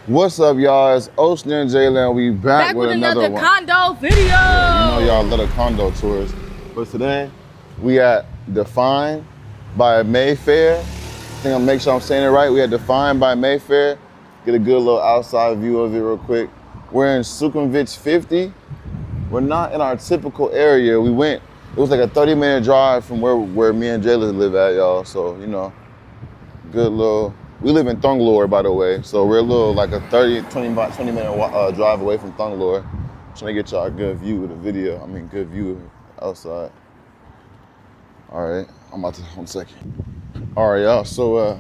What's up, y'all? It's Ocean and Jayla, and we back with another one. Condo video. Yeah, you know y'all love the condo tours. But today, we at Define by Mayfair. I think I'll make sure I'm saying it right. We at Define by Mayfair. Get a good little outside view of it real quick. We're in Sukhumvit 50. We're not in our typical area. We went, it was like a 30-minute drive from where me and Jayla live at, y'all. So, you know, good little, we live in Thonglor, by the way. So we're a little, like a 20-minute drive away from Thonglor. Trying to get y'all a good view of the video. I mean, good view outside. All right, I'm about to, 1 second. All right, y'all, so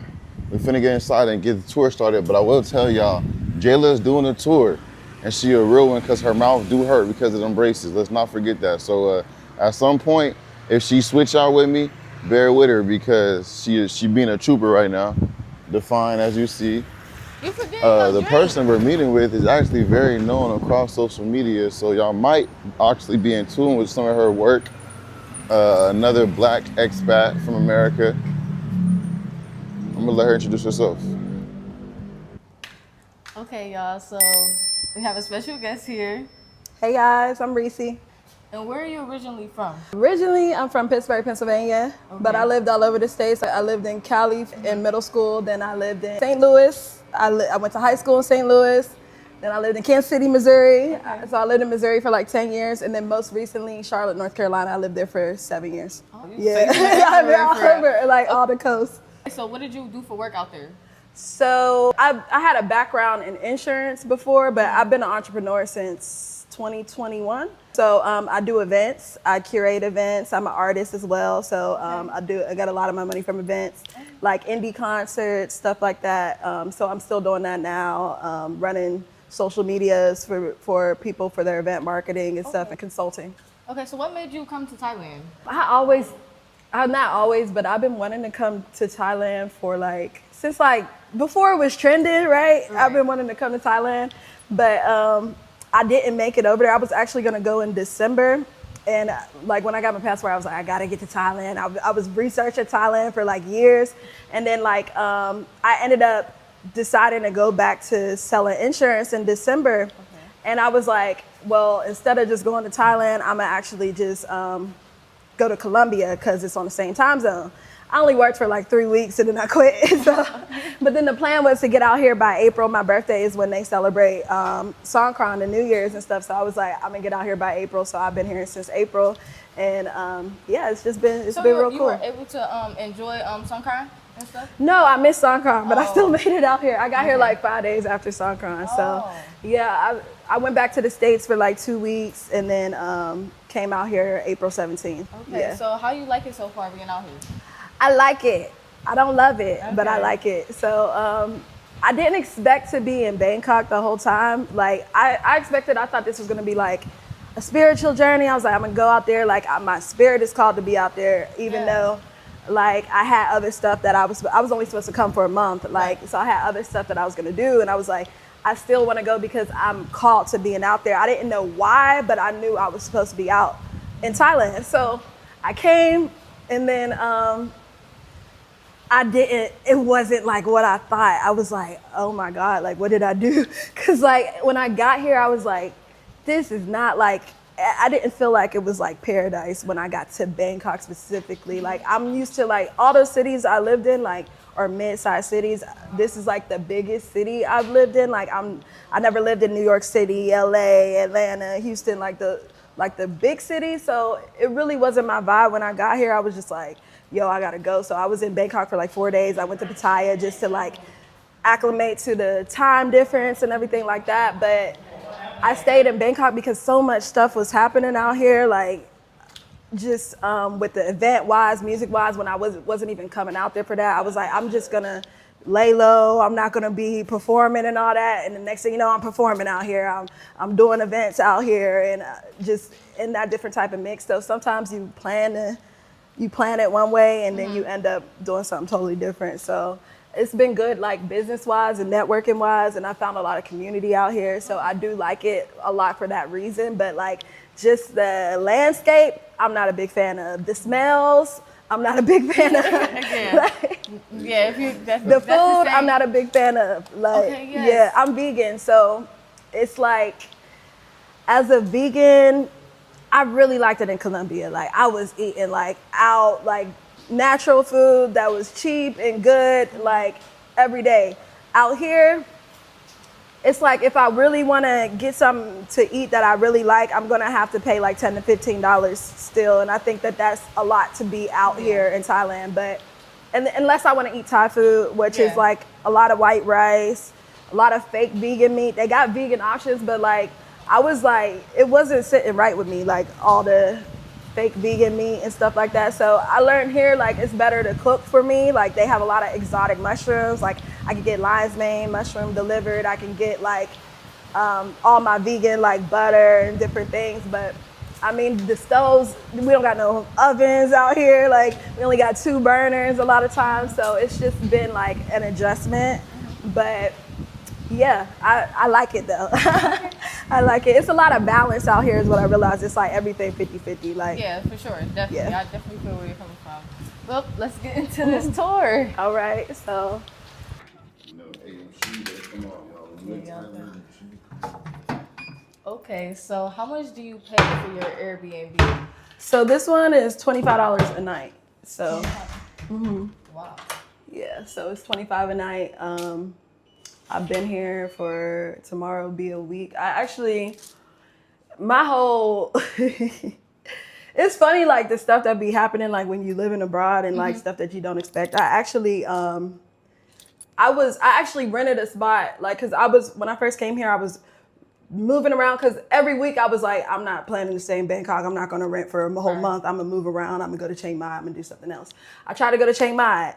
we finna get inside and get the tour started, but I will tell y'all, Jayla's doing the tour, and she a real one because her mouth do hurt because of them braces. Let's not forget that. So at some point, if she switch out with me, bear with her because she being a trooper right now. Define, as you see. You forget the person we're meeting with is actually very known across social media, so y'all might actually be in tune with some of her work. Another black expat from America. I'm gonna let her introduce herself. Okay, y'all, so we have a special guest here. Hey guys, I'm Reissi. And where are you originally from? Originally, I'm from Pittsburgh, Pennsylvania, but I lived all over the States. I lived in Cali in middle school, then I lived in St. Louis. I went to high school in St. Louis, then I lived in Kansas City, Missouri. Okay. So I lived in Missouri for like 10 years, and then most recently, Charlotte, North Carolina. I lived there for 7 years. Oh, Yeah, so you I've been all over, like all the coast. So what did you do for work out there? So I had a background in insurance before, but I've been an entrepreneur since 2021. So I do events, I curate events. I'm an artist as well. So I got a lot of my money from events, like indie concerts, stuff like that. So I'm still doing that now, running social medias for people for their event marketing and stuff and consulting. Okay, so what made you come to Thailand? Not always, but I've been wanting to come to Thailand for since before it was trending, right? I've been wanting to come to Thailand, but I didn't make it over there. I was actually gonna go in December, and when I got my passport, I was like, I gotta get to Thailand. I was researching Thailand for years, and then I ended up deciding to go back to selling insurance in December, and I was like, well, instead of just going to Thailand, I'm gonna actually just go to Colombia because it's on the same time zone. I only worked for 3 weeks and then I quit. But then the plan was to get out here by April. My birthday is when they celebrate Songkran and New Year's and stuff. So I was like, I'm gonna get out here by April. So I've been here since April, and it's been real cool. You were able to enjoy Songkran and stuff? No, I missed Songkran, but I still made it out here. I got here 5 days after Songkran. So yeah, I went back to the States for 2 weeks and then came out here April 17th. Okay, yeah. so how you like it so far being out here? I like it. I don't love it, but I like it. So I didn't expect to be in Bangkok the whole time. I thought this was gonna be a spiritual journey. I was like, I'm gonna go out there. My spirit is called to be out there, even though I had other stuff that I was only supposed to come for a month. So I had other stuff that I was gonna do, and I was like, I still wanna go because I'm called to being out there. I didn't know why, but I knew I was supposed to be out in Thailand. So I came, and then it wasn't what I thought. I was like, oh my God, what did I do? Cause when I got here, I was like, this is not I didn't feel like it was paradise when I got to Bangkok specifically. I'm used to all those cities I lived in, or mid-sized cities. This is the biggest city I've lived in. I never lived in New York City, LA, Atlanta, Houston, the big cities. So it really wasn't my vibe when I got here. I was just like, yo, I gotta go. So I was in Bangkok for 4 days. I went to Pattaya just to acclimate to the time difference and everything like that. But I stayed in Bangkok because so much stuff was happening out here, just with the event-wise, music-wise. When I wasn't even coming out there for that, I was like, I'm just gonna lay low. I'm not gonna be performing and all that. And the next thing you know, I'm performing out here. I'm doing events out here and just in that different type of mix. So sometimes you plan it one way and then you end up doing something totally different. So it's been good, business-wise and networking-wise, and I found a lot of community out here. So I do like it a lot for that reason. But just the landscape, I'm not a big fan of. The smells, I'm not a big fan of. Yeah, if you The food, I'm not a big fan of. Like, Okay, yes. yeah, I'm vegan, so it's like, as a vegan, I really liked it in Colombia. Like, I was eating like out, like natural food that was cheap and good, like every day. Out here, it's like if I really want to get something to eat that I really like, I'm gonna have to pay like $10 to $15 still, and I think that that's a lot to be out here in Thailand. But unless I want to eat Thai food, which is like a lot of white rice, a lot of fake vegan meat. They got vegan options, but like I was like, it wasn't sitting right with me, like all the fake vegan meat and stuff like that. So I learned here, like, it's better to cook for me. Like, they have a lot of exotic mushrooms. Like, I can get lion's mane mushroom delivered. I can get like all my vegan like butter and different things. But I mean, the stoves, we don't got no ovens out here. Like, we only got 2 burners a lot of times. So it's just been like an adjustment. But yeah, I like it though. I like it. It's a lot of balance out here is what I realized. It's like everything 50-50. Like, yeah, for sure. Definitely. Yeah. I definitely feel where you're coming from. Well, let's get into this tour. all right, so. Okay, so how much do you pay for your Airbnb? So this one is $25 a night. So, Wow. yeah, so it's $25 a night. I've been here for, tomorrow will be a week. I actually, my whole, it's funny, like the stuff that be happening, like when you living abroad and like stuff that you don't expect. I actually, I actually rented a spot, like, cause when I first came here, I was moving around, cause every week I was like, I'm not planning to stay in Bangkok. I'm not gonna rent for a whole month. I'm gonna move around. I'm gonna go to Chiang Mai. I'm gonna do something else. I tried to go to Chiang Mai.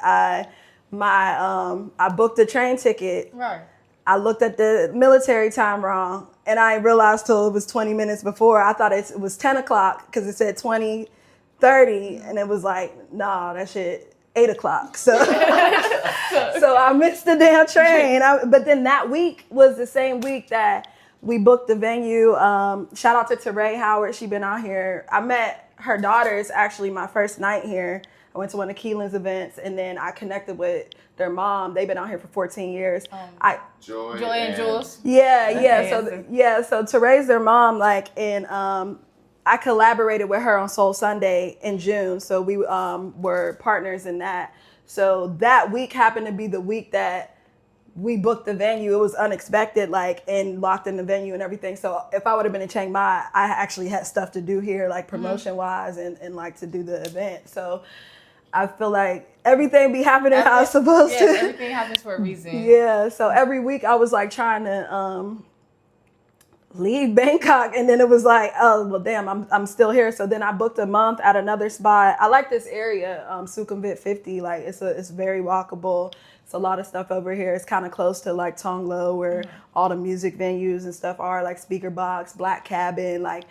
I booked a train ticket. Right. I looked at the military time wrong, and I realized till it was 20 minutes before. I thought it was 10 o'clock because it said 20:30, and it was like, nah, that shit 8 o'clock. So, so I missed the damn train. But then that week was the same week that we booked the venue. Shout out to Teray Howard. She been out here. I met her daughters actually my first night here. I went to one of Keelan's events, and then I connected with their mom. They've been out here for 14 years. Joy and Jules. Yeah. Okay, So Teray's their mom, like, and I collaborated with her on Soul Sunday in June. So we were partners in that. So that week happened to be the week that we booked the venue. It was unexpected, like, and locked in the venue and everything. So if I would have been in Chiang Mai, I actually had stuff to do here, like promotion wise and like to do the event. So I feel like everything be happening how it's supposed to. Everything happens for a reason. Yeah. So every week I was like trying to leave Bangkok, and then it was like, oh well, damn, I'm still here. So then I booked a month at another spot. I like this area, Sukhumvit 50. Like it's very walkable. It's a lot of stuff over here. It's kind of close to like Tonglo, where all the music venues and stuff are, like Speaker Box, Black Cabin. Like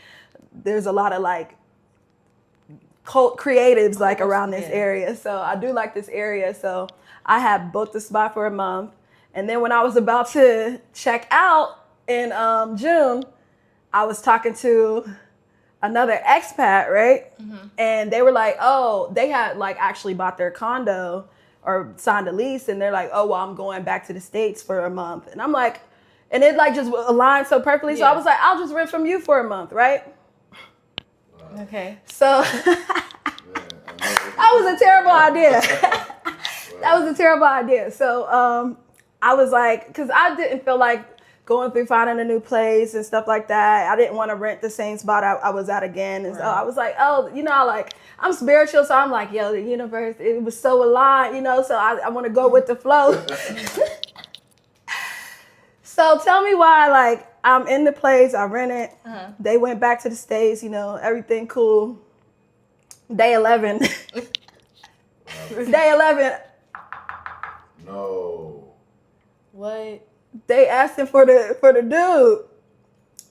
there's a lot of like cult creatives like around this area. So I do like this area. So I had booked a spot for a month. And then when I was about to check out in June, I was talking to another expat, right? And they were like, oh, they had like actually bought their condo or signed a lease. And they're like, oh, well, I'm going back to the States for a month. And I'm like, and it like just aligned so perfectly. So I was like, I'll just rent from you for a month, right? Okay. So that was a terrible idea. That was a terrible idea. So I was like, because I didn't feel like going through finding a new place and stuff like that. I didn't want to rent the same spot I was at again. And so I was like, oh, you know, like I'm spiritual. So I'm like, yo, the universe, it was so aligned, you know, so I want to go with the flow. So tell me why, like, I'm in the place, I rent it. They went back to the States, you know, everything cool. Day 11. Day 11. No. What? They asked him for the dude.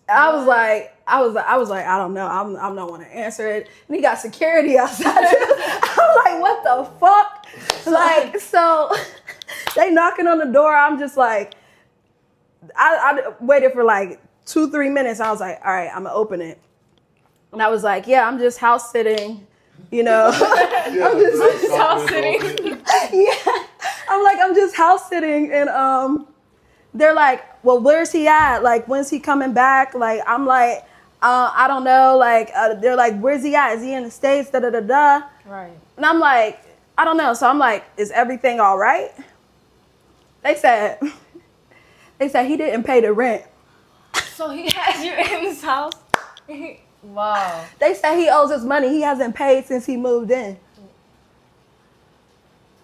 I was like, I don't know. I'm not want to answer it. And he got security outside. I'm like, what the fuck? Like, so they knocking on the door. I'm just like, I waited for like 2-3 minutes. I was like, all right, I'm gonna open it. And I was like, yeah, I'm just house sitting, you know. I'm just house sitting. Yeah. house sitting, and they're like, well, where's he at? Like, when's he coming back? Like, I'm like, I don't know. Like, they're like, where's he at? Is he in the States? Da da da da. Right. And I'm like, I don't know. So I'm like, is everything all right? They said he didn't pay the rent. So he has you in his house? Wow. They said he owes us money. He hasn't paid since he moved in.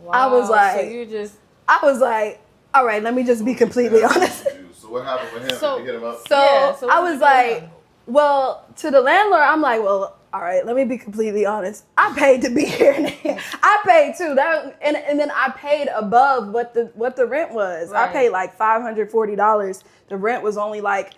Wow. I was like, so you just. I was like, all right, let me just be completely honest. So what happened with him? So- Did you hit him up? So, Yeah, so I what was did you do like, then? well, to the landlord, I'm like, well, all right, let me be completely honest. I paid to be here. I paid too. And then I paid above what the rent was. I Right. paid like $540. The rent was only like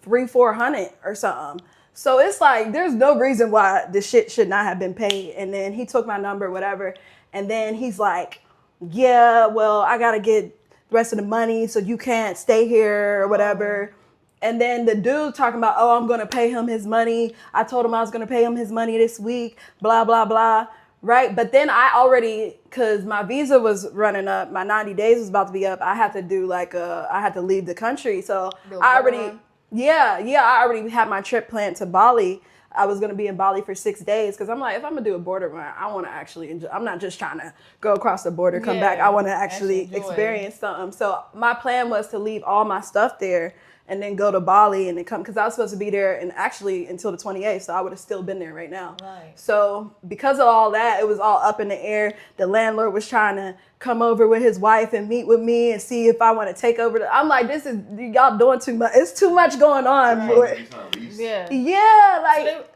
$300-400 or something. So it's like there's no reason why the shit should not have been paid. And then he took my number, whatever. And then he's like, yeah, well, I gotta get the rest of the money, so you can't stay here or whatever. And then the dude talking about, oh, I'm gonna pay him his money. I told him I was gonna pay him his money this week, blah, blah, blah. Right? But then I already, cause my visa was running up, my 90 days was about to be up. I had to do I had to leave the country. So I already, I already had my trip planned to Bali. I was gonna be in Bali for 6 days because I'm like, if I'm gonna do a border run, I want to actually enjoy. I'm not just trying to go across the border, come back. I want to actually enjoy. experience something. So my plan was to leave all my stuff there and then go to Bali and then come, because I was supposed to be there and actually until the 28th, so I would have still been there right now. Right. So because of all that, it was all up in the air. The landlord was trying to come over with his wife and meet with me and see if I want to take over. I'm like, this is, y'all doing too much. It's too much going on. Right. Yeah. Yeah, like,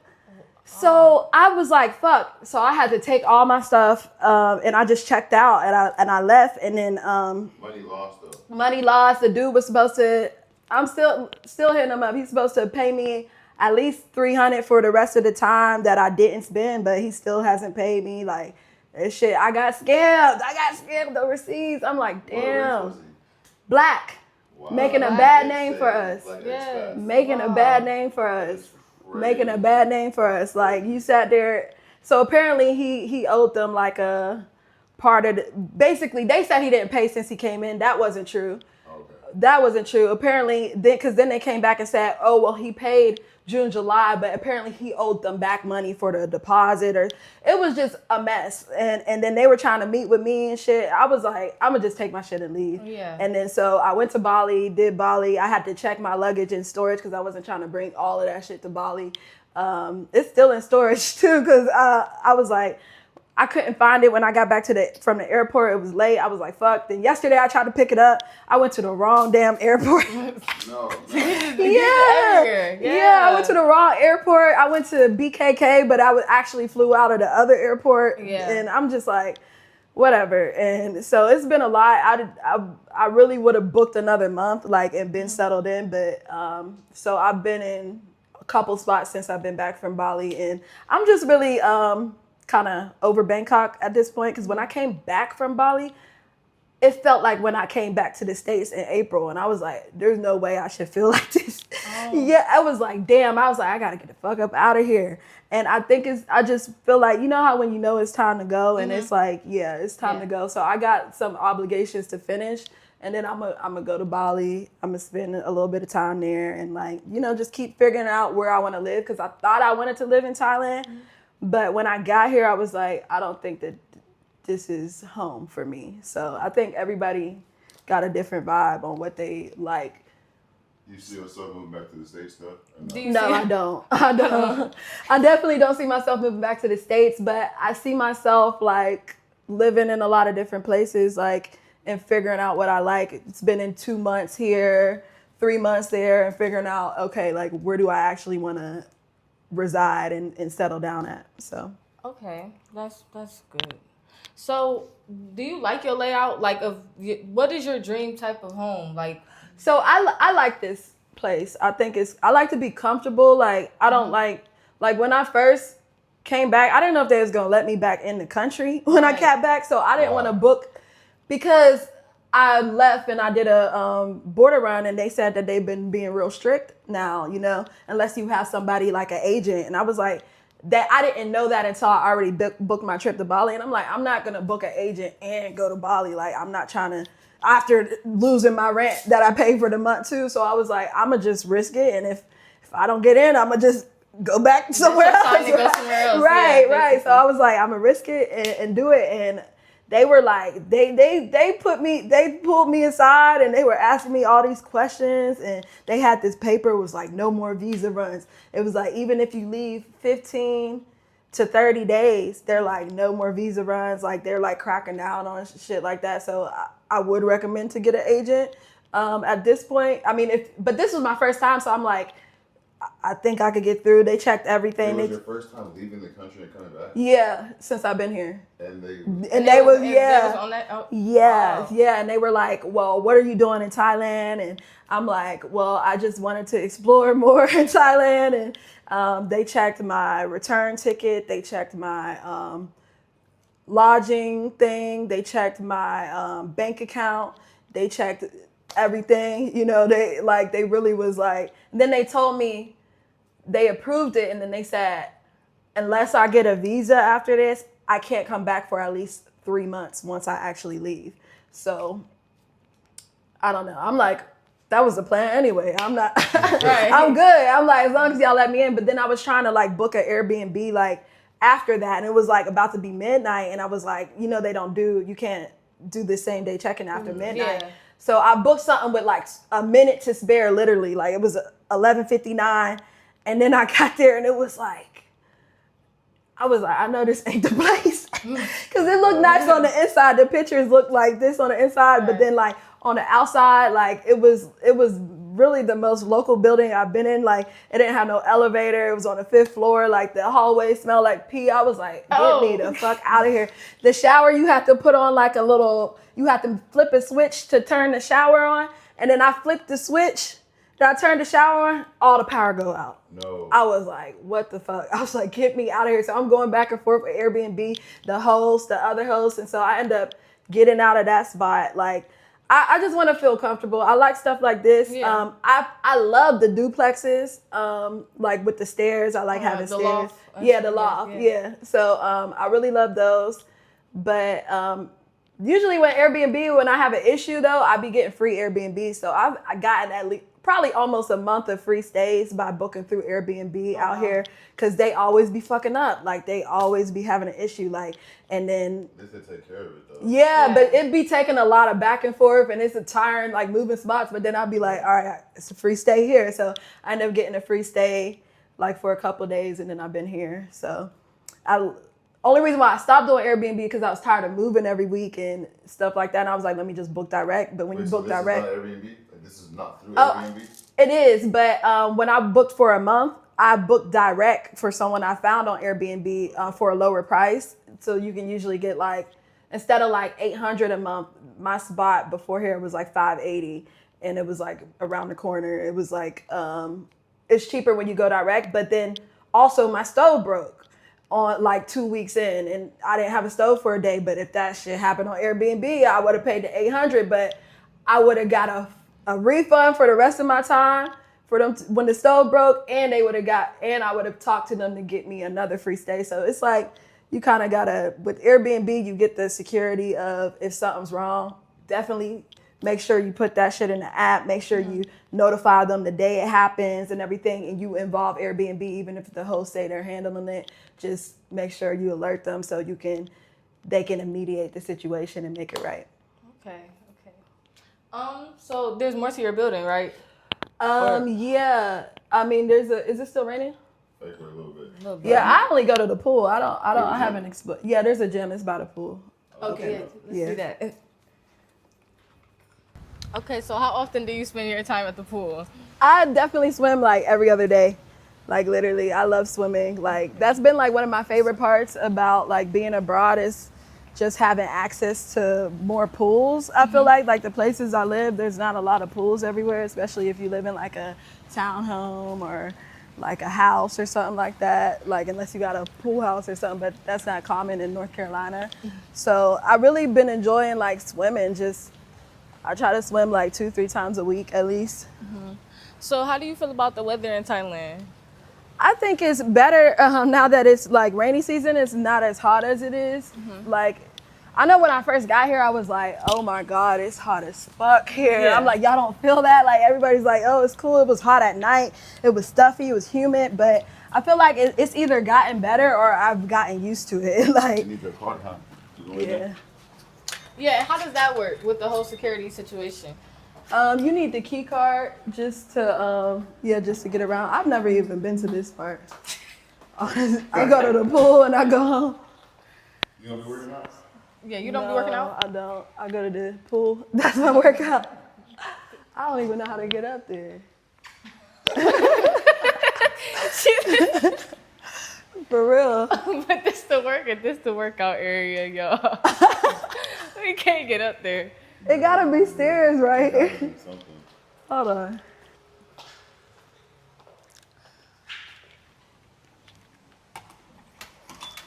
so I was like, fuck. So I had to take all my stuff, and I just checked out and I left, and then Money lost though. money lost. The dude was supposed to, I'm still hitting him up. He's supposed to pay me at least $300 for the rest of the time that I didn't spend, but he still hasn't paid me. Like, this shit, I got scammed overseas. I'm like, damn. Black. Wow. Making a Black bad name for us. Like Yeah. Expat. Making a bad name for us. Making a bad name for us. Like, you sat there. So apparently he owed them like a part of basically they said he didn't pay since he came in. That wasn't true. Okay. That wasn't true. Apparently, because then they came back and said, oh, well, he paid June, July, but apparently he owed them back money for the deposit, or it was just a mess. And then they were trying to meet with me and shit. I was like, I'm gonna just take my shit and leave. Yeah. And then so I went to Bali, did Bali. I had to check my luggage in storage because I wasn't trying to bring all of that shit to Bali. It's still in storage too, because I was like, I couldn't find it when I got back from the airport. It was late. I was like, fuck. Then yesterday I tried to pick it up. I went to the wrong damn airport. No. Yeah, I went to the wrong airport. I went to BKK, but I actually flew out of the other airport. Yeah. And I'm just like, whatever. And so it's been a lot. I really would have booked another month, like, and been settled in. But so I've been in a couple spots since I've been back from Bali, and I'm just really kind of over Bangkok at this point, because when I came back from Bali, it felt like when I came back to the States in April, and I was like, there's no way I should feel like this. Yeah, I was like, damn, I was like, I gotta get the fuck up out of here. And I think I just feel like, you know how when you know it's time to go, and it's like, yeah, it's time to go. So I got some obligations to finish, and then I'm gonna go to Bali. I'm gonna spend a little bit of time there, and like, you know, just keep figuring out where I want to live, because I thought I wanted to live in Thailand. But when I got here, I was like, I don't think that this is home for me. So I think everybody got a different vibe on what they like. You see yourself moving back to the States though? Do you No, see- I don't. I definitely don't see myself moving back to the States, but I see myself like living in a lot of different places, like, and figuring out what I like. It's been in 2 months here, 3 months there, and figuring out, okay, like, where do I actually want to reside and settle down at? So Okay, that's good. So, do you like your layout? Like, what is your dream type of home? Like, so I like this place. I think I like to be comfortable. Like, I don't like when I first came back, I didn't know if they was gonna let me back in the country when I got back, so I didn't want to book, because I left and I did a border run, and they said that they've been being real strict now, you know, unless you have somebody like an agent. And I was like, that I didn't know that until I already booked my trip to Bali. And I'm like, I'm not going to book an agent and go to Bali. Like, I'm not trying to, after losing my rent that I paid for the month too. So I was like, I'm going to just risk it. And if I don't get in, I'm going to just go back somewhere else. Right. So I was like, I'm going to risk it and do it. And they were like, they pulled me aside and they were asking me all these questions, and they had this paper, it was like no more visa runs. It was like, even if you leave 15 to 30 days, they're like, no more visa runs. Like, they're like cracking down on shit like that. So I would recommend to get an agent at this point. I mean, but this was my first time, so I'm like, I think I could get through. They checked everything. It was your first time leaving the country and coming back? Yeah, since I've been here. And they was on that? Oh, yeah, wow. yeah. And they were like, well, what are you doing in Thailand? And I'm like, well, I just wanted to explore more in Thailand. And they checked my return ticket. They checked my lodging thing. They checked my bank account. They checked everything. You know, they really was like, and then they told me they approved it. And then they said, unless I get a visa after this, I can't come back for at least 3 months once I actually leave. So I don't know. I'm like, that was the plan anyway. I'm not, Right. I'm good. I'm like, as long as y'all let me in. But then I was trying to like book an Airbnb like after that. And it was like about to be midnight. And I was like, you know, you can't do the same day check-in after midnight. Yeah. So I booked something with like a minute to spare, literally. Like, it was 11:59. And then I got there and it was like, I was like, I know this ain't the place. Because it looked nice on the inside. The pictures looked like this on the inside. Right. But then like on the outside, like it was really the most local building I've been in. Like, it didn't have no elevator. It was on the 5th floor. Like, the hallway smelled like pee. I was like, get me the fuck out of here. The shower, you have to put on like you have to flip a switch to turn the shower on. And then I flipped the switch. Then I turned the shower on, all the power go out. No. I was like, what the fuck? I was like, get me out of here. So I'm going back and forth with Airbnb, the host, the other host. And so I end up getting out of that spot. Like, I just want to feel comfortable. I like stuff like this. Yeah. I love the duplexes, like with the stairs. I like having the stairs. loft. Yeah, the loft. Yeah. So I really love those. But usually when I have an issue though, I be getting free Airbnb. So I gotten at least probably almost a month of free stays by booking through Airbnb out here, because they always be fucking up. Like, they always be having an issue. Like, and then they take care of it though. Yeah, but it be taking a lot of back and forth, and it's a tiring, like, moving spots. But then I'll be like, all right, it's a free stay here. So I end up getting a free stay like for a couple of days, and then I've been here. So only reason why I stopped doing Airbnb because I was tired of moving every week and stuff like that. And I was like, let me just book direct. But when you book direct, is not Airbnb? Like, this is not through Airbnb? It is, but when I booked for a month, I booked direct for someone I found on Airbnb for a lower price. So you can usually get like, instead of like $800 a month, my spot before here was like $580, and it was like around the corner. It was like, it's cheaper when you go direct. But then also my stove broke on like 2 weeks in, and I didn't have a stove for a day. But if that shit happened on Airbnb, I would have paid the $800, but I would have got a refund for the rest of my time for them when the stove broke, and I would have talked to them to get me another free stay. So it's like, you kind of gotta, with Airbnb, you get the security of if something's wrong, definitely make sure you put that shit in the app, make sure you notify them the day it happens and everything, and you involve Airbnb, even if the host say they're handling it, just make sure you alert them so they can mediate the situation and make it right. Okay. So there's more to your building, right? Yeah. I mean, is it still raining? Like, for a little bit. Yeah, I only go to the pool. I haven't explored. Yeah, there's a gym. It's by the pool. Okay, let's do that. Okay, so how often do you spend your time at the pool? I definitely swim like every other day. Like, literally, I love swimming. Like, that's been like one of my favorite parts about like being abroad is just having access to more pools. I feel like the places I live, there's not a lot of pools everywhere, especially if you live in like a townhome or like a house or something like that, like unless you got a pool house or something, but that's not common in North Carolina. So I really been enjoying like swimming. I try to swim like 2-3 times a week at least. So how do you feel about the weather in Thailand? I think it's better now that it's like rainy season. It's not as hot as it is. Like, I know when I first got here, I was like, oh my God, it's hot as fuck here. Yeah. I'm like, y'all don't feel that? Like, everybody's like, oh, it's cool. It was hot at night. It was stuffy. It was humid. But I feel like it's either gotten better or I've gotten used to it. Like, You need your card, huh? yeah. Yeah, how does that work with the whole security situation? You need the key card just to just to get around. I've never even been to this part. I go to the pool and I go home. You gonna be working out? Yeah, you don't be working out? I don't. I go to the pool. That's my workout. I don't even know how to get up there. For real. But this the workout area, y'all. We can't get up there. It gotta be stairs, right? Something. Hold on.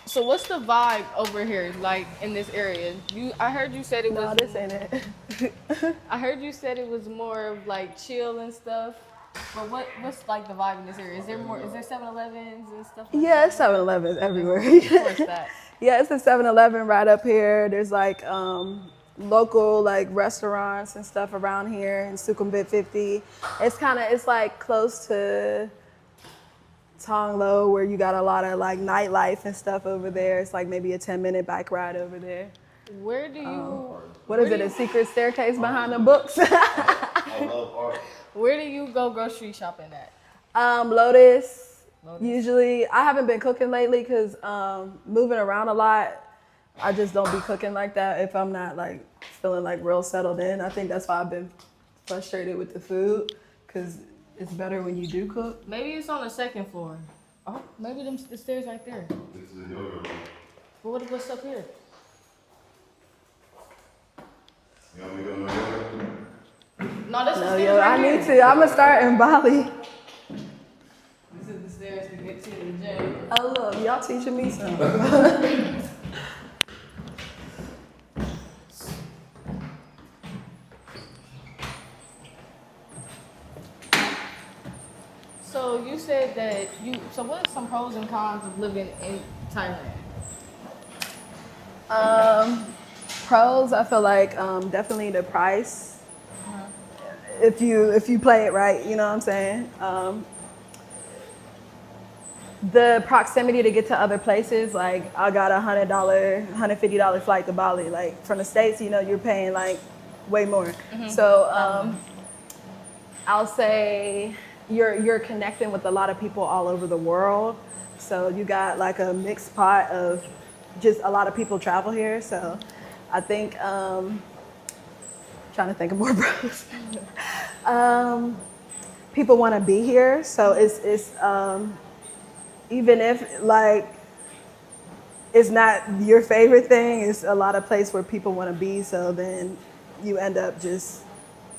So what's the vibe over here, like in this area? I heard you said it was. No, this ain't it. I heard you said it was more of like chill and stuff. But what's like the vibe in this area? Is there 7-Elevens and stuff? Like Yeah, it's 7-Elevens everywhere. What's that? Yeah, it's a 7-Eleven right up here. There's like local like restaurants and stuff around here in Sukhumvit 50. It's like close to Tonglo where you got a lot of like nightlife and stuff over there. It's like maybe a 10-minute bike ride over there. Where do you? What is it? A secret staircase behind the books? I love art. Where do you go grocery shopping at? Lotus. Lotus. Usually, I haven't been cooking lately because moving around a lot. I just don't be cooking like that if I'm not like feeling like real settled in. I think that's why I've been frustrated with the food because it's better when you do cook. Maybe it's on the second floor. Oh, maybe the stairs right there. This is a yoga room. But what's up here? You want me to go to yoga? No, this is No, stairs yo, right I here. need to. I'm gonna start in Bali. This is the stairs to get to the gym. Oh look, y'all teaching me something. So you said that so what are some pros and cons of living in Thailand? Pros, I feel like definitely the price. If you play it right, you know what I'm saying. The proximity to get to other places, like I got $100, $150 flight to Bali. Like from the States, you know, you're paying like way more. So I'll say you're connecting with a lot of people all over the world. So you got like a mixed pot of just a lot of people travel here. So I think trying to think of more pros. People want to be here, so it's even if like it's not your favorite thing, it's a lot of place where people want to be. So then you end up just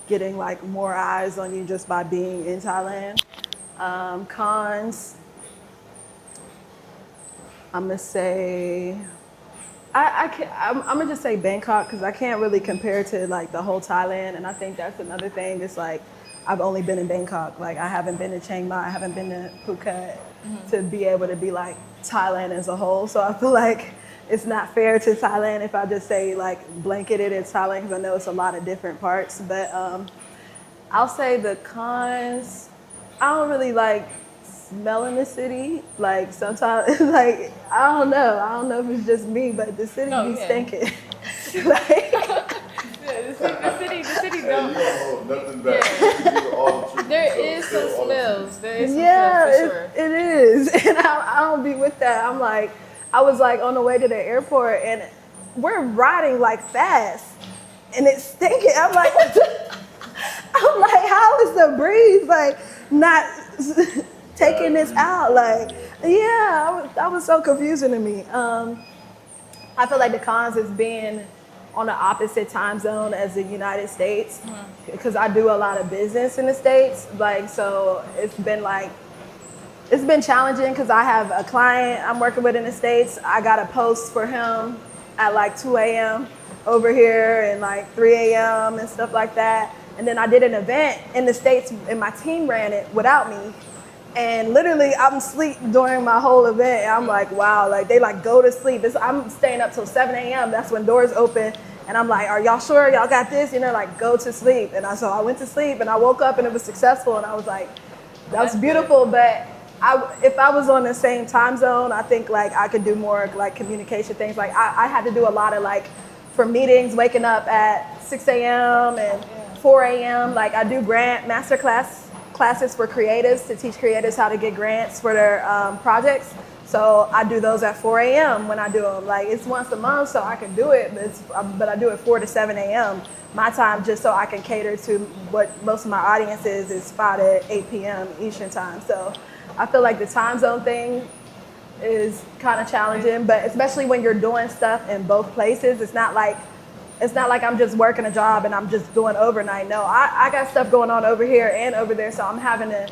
getting like more eyes on you just by being in Thailand. Cons, I'm gonna say. I'm gonna just say Bangkok because I can't really compare to like the whole Thailand, and I think that's another thing. It's like I've only been in Bangkok. Like I haven't been to Chiang Mai, I haven't been to Phuket to be able to be like Thailand as a whole. So I feel like it's not fair to Thailand if I just say like blanketed it's Thailand because I know it's a lot of different parts. But I'll say the cons. I don't really like smelling the city. Like sometimes, like I don't know if it's just me, but the city be stinking. Like, the city Hey, don't. you don't hold nothing back. You do all the treatment, There so is still some all the smells. There is some yeah, smells for sure. it is, and I don't be with that. I'm like, I was like on the way to the airport, and we're riding like fast, and it's stinking. I'm like, I'm like, how is the breeze like not taking this out? Like, yeah, that was so confusing to me. I feel like the cons is being on the opposite time zone as the United States because I do a lot of business in the States. Like, so it's been challenging because I have a client I'm working with in the States. I got a post for him at like 2 a.m. over here and like 3 a.m. and stuff like that. And then I did an event in the States and my team ran it without me. And literally, I'm asleep during my whole event. And I'm like, wow, like they like go to sleep. I'm staying up till 7 a.m. That's when doors open. And I'm like, are y'all sure y'all got this? You know, like go to sleep. And so I went to sleep and I woke up and it was successful. And I was like, that was beautiful. But if I was on the same time zone, I think like I could do more like communication things. Like I had to do a lot of like for meetings, waking up at 6 a.m. and 4 a.m. Like I do grant master classes for creatives to teach creatives how to get grants for their projects. So I do those at 4 a.m. when I do them. Like it's once a month, so I can do it, but I do it 4 to 7 a.m. my time, just so I can cater to what most of my audience is 5 to 8 p.m. Eastern time. So I feel like the time zone thing is kind of challenging, but especially when you're doing stuff in both places, it's not like I'm just working a job and I'm just doing overnight. No, I got stuff going on over here and over there, so I'm having to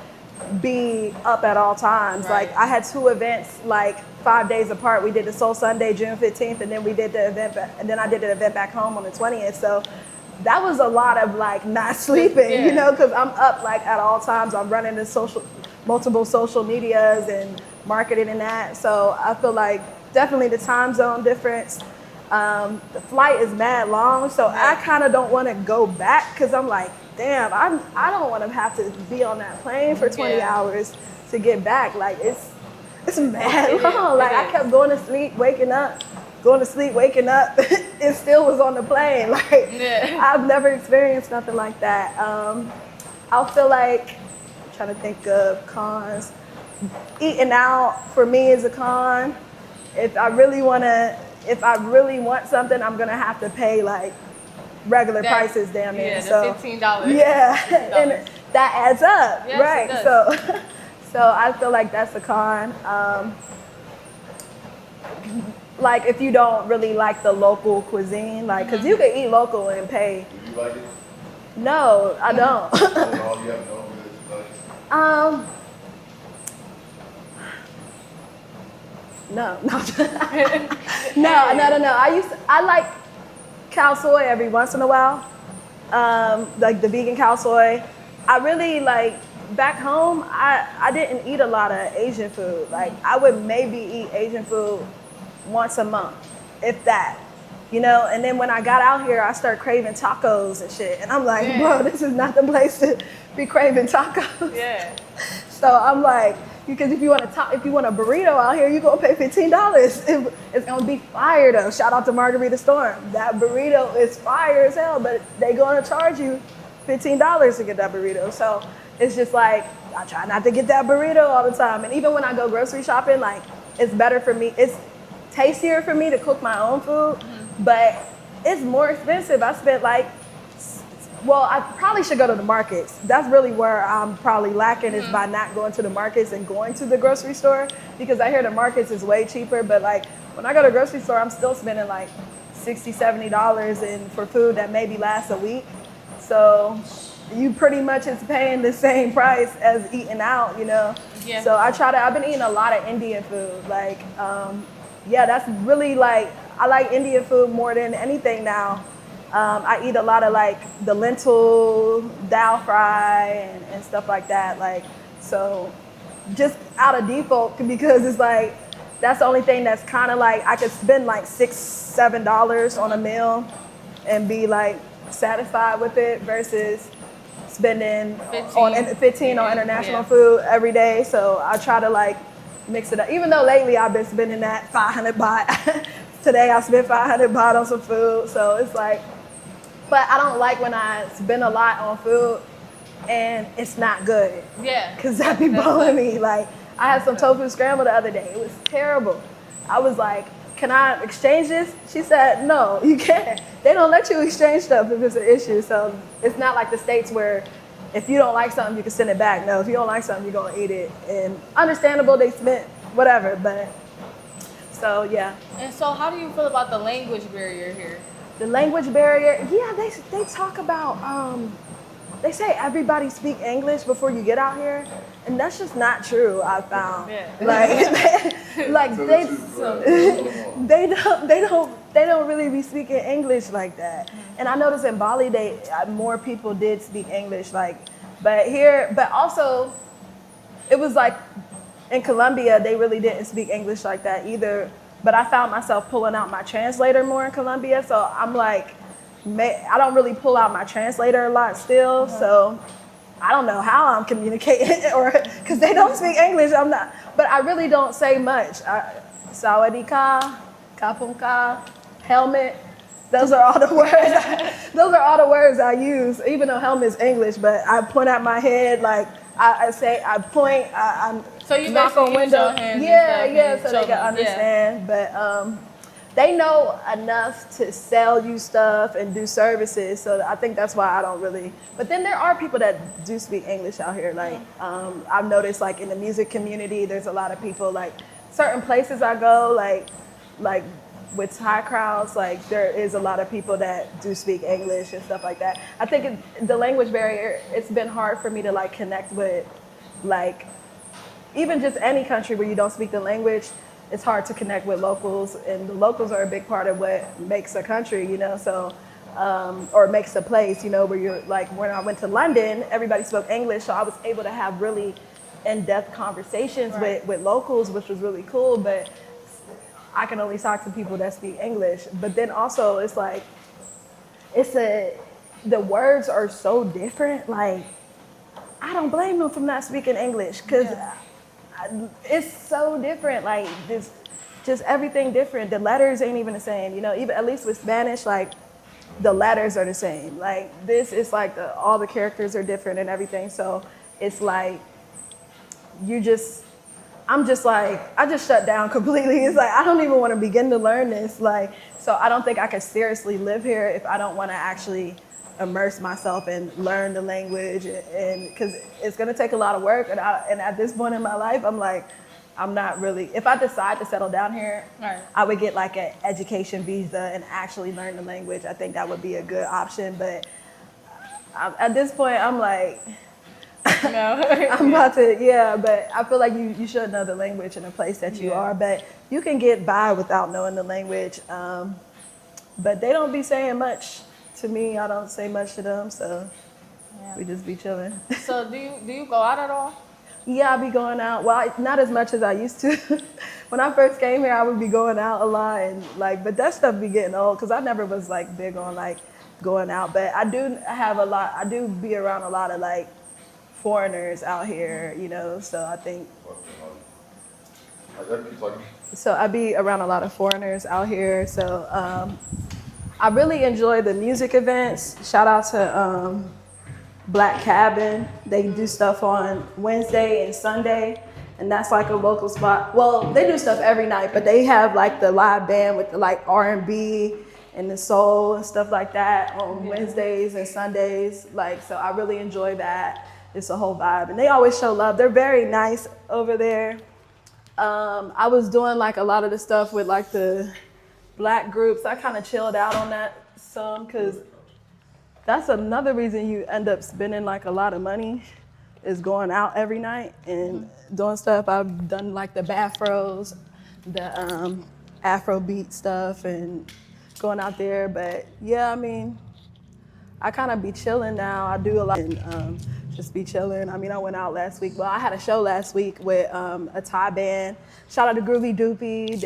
be up at all times. Right. Like I had 2 events like 5 days apart. We did the Soul Sunday, June 15th, and then we did the event, and then I did the event back home on the 20th. So that was a lot of like not sleeping, you know, because I'm up like at all times. I'm running multiple social medias and marketing and that. So I feel like definitely the time zone difference. The flight is mad long, so I kind of don't want to go back because I'm like, damn, I don't want to have to be on that plane for 20 hours to get back. Like it's mad long. Like I kept going to sleep, waking up, going to sleep, waking up. It still was on the plane. Like I've never experienced nothing like that. I feel like I'm trying to think of cons. Eating out for me is a con. If I really want something, I'm gonna have to pay like regular prices down there. Yeah, so $15. Yeah, $15. and that adds up, Yes, right? it does. So I feel like that's a con. Like if you don't really like the local cuisine, like because you can eat local and pay. Do you like it? No, I don't. That's all you have to know is like. No. I like cow soy every once in a while, like the vegan cow soy. I really like back home. I didn't eat a lot of Asian food. Like I would maybe eat Asian food once a month, if that, you know. And then when I got out here, I started craving tacos and shit. And I'm like, bro, this is not the place to be craving tacos. Yeah. So I'm like, because if you want a burrito out here, you're gonna pay $15. It's gonna be fire though. Shout out to Margarita Storm. That burrito is fire as hell, but they gonna charge you $15 to get that burrito. So it's just like I try not to get that burrito all the time. And even when I go grocery shopping, like it's better for me. It's tastier for me to cook my own food, but it's more expensive. I spent I probably should go to the markets. That's really where I'm probably lacking is by not going to the markets and going to the grocery store, because I hear the markets is way cheaper. But like when I go to the grocery store, I'm still spending like $60, $70 for food that maybe lasts a week. So you pretty much is paying the same price as eating out, you know? Yeah. So I've been eating a lot of Indian food. Like, that's really like, I like Indian food more than anything now. I eat a lot of like the lentil dal fry and stuff like that. Like, so just out of default, because it's like, that's the only thing that's kind of like, I could spend like $6, $7 on a meal and be like satisfied with it versus spending 15 on international food every day. So I try to like mix it up. Even though lately I've been spending that 500 baht. Today I spent 500 baht on some food. So it's like, but I don't like when I spend a lot on food and it's not good. Yeah. Because that be blowing me. Like, I had some tofu scramble the other day. It was terrible. I was like, can I exchange this? She said, no, you can't. They don't let you exchange stuff if it's an issue. So it's not like the States where if you don't like something, you can send it back. No, if you don't like something, you're going to eat it. And understandable, they spent whatever, but so yeah. And so how do you feel about the language barrier here? The language barrier, yeah, they talk about, they say everybody speak English before you get out here, and that's just not true. I found, they don't really be speaking English like that. And I noticed in Bali, more people did speak English, like, but also it was like in Colombia, they really didn't speak English like that either. But I found myself pulling out my translator more in Colombia. So I'm like, I don't really pull out my translator a lot still. So I don't know how I'm communicating, or because they don't speak English. I'm not, but I really don't say much. Sawadee ka, kapunka, helmet. Those are all the words. Those are all the words I use. Even though helmet is English, but I point at my head like I say. I point. I So you knock on basically use windows. your hands Yeah, so they can them, understand. But they know enough to sell you stuff and do services. So I think that's why I don't really. But then there are people that do speak English out here. Like I've noticed, like in the music community, there's a lot of people. Like certain places I go, like with Thai crowds, like there is a lot of people that do speak English and stuff like that. I think the language barrier, it's been hard for me to like connect with, like even just any country where you don't speak the language. It's hard to connect with locals, and the locals are a big part of what makes a country, you know. So, or makes a place, you know, where you're like when I went to London, everybody spoke English, so I was able to have really in-depth conversations with locals, which was really cool. But I can only talk to people that speak English. But then also it's like, the words are so different. Like, I don't blame them for not speaking English, because it's so different. Like, just everything different. The letters ain't even the same, you know, even at least with Spanish, like the letters are the same. Like this is like all the characters are different and everything. So it's like, I'm just like, I just shut down completely. It's like, I don't even want to begin to learn this. Like, so I don't think I could seriously live here if I don't want to actually immerse myself and learn the language. And because it's going to take a lot of work. And at this point in my life, I'm like, I'm not really, if I decide to settle down here, I would get like an education visa and actually learn the language. I think that would be a good option. But at this point, I'm like, No. I'm about to, but I feel like you should know the language in the place that you are, but you can get by without knowing the language. But they don't be saying much to me. I don't say much to them, so we just be chilling. So do you go out at all? Yeah, I be going out. Well, not as much as I used to. When I first came here, I would be going out a lot, and like, but that stuff be getting old because I never was like big on like going out. But I do be around a lot of like foreigners out here, you know, so I think, so I be around a lot of foreigners out here, so I really enjoy the music events. Shout out to Black Cabin. They do stuff on Wednesday and Sunday, and that's like a local spot. Well, they do stuff every night, but they have like the live band with the like R&B and the soul and stuff like that on Wednesdays and Sundays. Like, so I really enjoy that. It's a whole vibe, and they always show love. They're very nice over there. I was doing like a lot of the stuff with like the Black groups. I kind of chilled out on that some, because that's another reason you end up spending like a lot of money is going out every night and doing stuff. I've done like the Bafros, the Afrobeat stuff, and going out there. But yeah, I mean, I kind of be chilling now. I do a lot and just be chilling. I mean, I went out last week. Well, I had a show last week with a Thai band. Shout out to Groovy Doopy.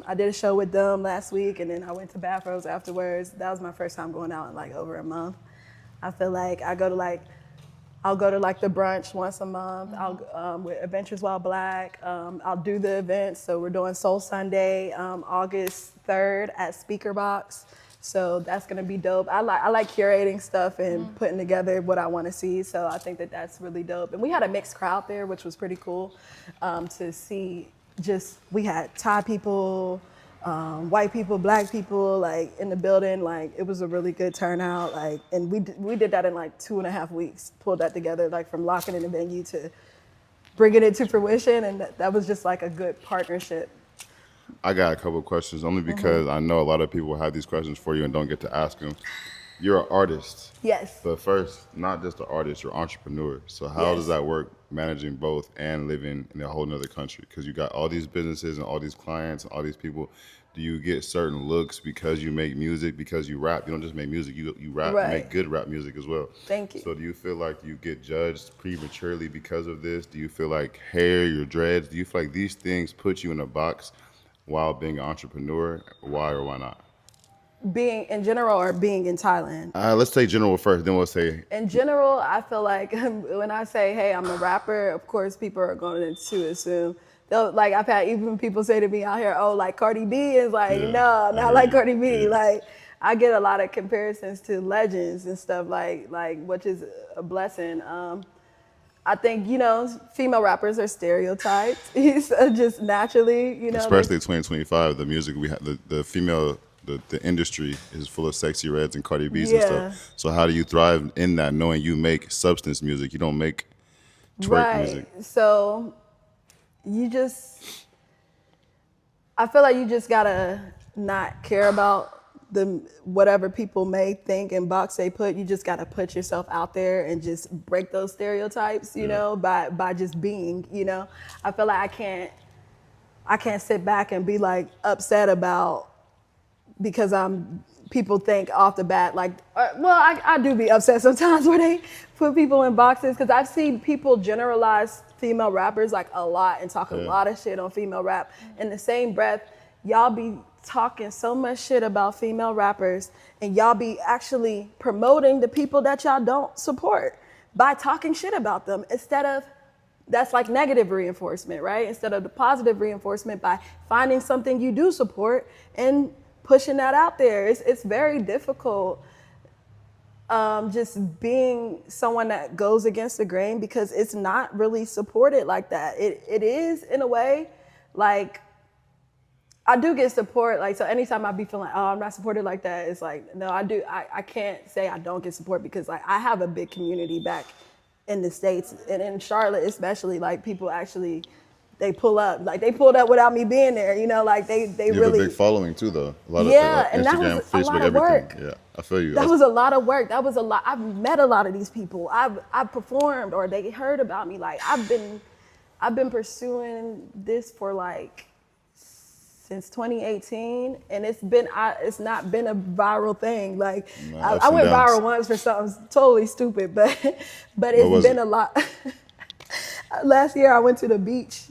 I did a show with them last week, and then I went to Bafros afterwards. That was my first time going out in like over a month. I feel like I'll go to like the brunch once a month. I'll with Adventures While Black. I'll do the events. So we're doing Soul Sunday, August 3rd at Speaker Box. So that's gonna be dope. I like curating stuff and putting together what I want to see. So I think that that's really dope. And we had a mixed crowd there, which was pretty cool to see. We had Thai people, white people, Black people, like in the building. Like it was a really good turnout. Like, and we did that in like 2.5 weeks. Pulled that together, like from locking in the venue to bringing it to fruition. And that was just like a good partnership. I got a couple of questions, only because I know a lot of people have these questions for you and don't get to ask them. You're an artist. Yes. But first, not just an artist, you're an entrepreneur. So how does that work, managing both and living in a whole nother country? Because you got all these businesses and all these clients and all these people. Do you get certain looks because you make music, because you rap? You don't just make music, you rap, you Right. make good rap music as well. Thank you. So do you feel like you get judged prematurely because of this? Do you feel like hair, your dreads, do you feel like these things put you in a box while being an entrepreneur? Why or why not? Being in general or being in Thailand? Let's say general first, then we'll say. In general, I feel like when I say, hey, I'm a rapper, of course people are going to assume. Like I've had even people say to me out here, oh, like Cardi B is like, no, not like Cardi B. Yeah. Like I get a lot of comparisons to legends and stuff like which is a blessing. I think, female rappers are stereotyped. Just naturally, Especially 2025, the music we have, the female, the industry is full of sexy reds and Cardi B's and stuff. So how do you thrive in that, knowing you make substance music? You don't make twerk music. So I feel like you just gotta not care about whatever people may think and box they put. You just gotta put yourself out there and just break those stereotypes, by just being, I feel like I can't sit back and be like upset about because people think off the bat like, I do be upset sometimes where they put people in boxes because I've seen people generalize female rappers like a lot and talk a lot of shit on female rap. In the same breath, y'all be talking so much shit about female rappers and y'all be actually promoting the people that y'all don't support by talking shit about them instead of, that's like negative reinforcement, right? Instead of the positive reinforcement by finding something you do support and pushing that out there. It's very difficult just being someone that goes against the grain because it's not really supported like that. It is in a way, like I do get support. Like, so anytime I be feeling like, oh, I'm not supported like that, it's like, no, I do. I can't say I don't get support because like I have a big community back in the States and in Charlotte especially, like people actually, they pull up. Like they pulled up without me being there, like they you really. have a big following too though. A lot of and that Instagram, was Facebook, a lot of everything. work. Yeah, I feel you. That was a lot of work. That was a lot. I've met a lot of these people. I've performed or they heard about me. Like I've been pursuing this for like since 2018, and it's not been a viral thing. Like I went viral once for something totally stupid, but it's been a lot. Last year I went to the beach,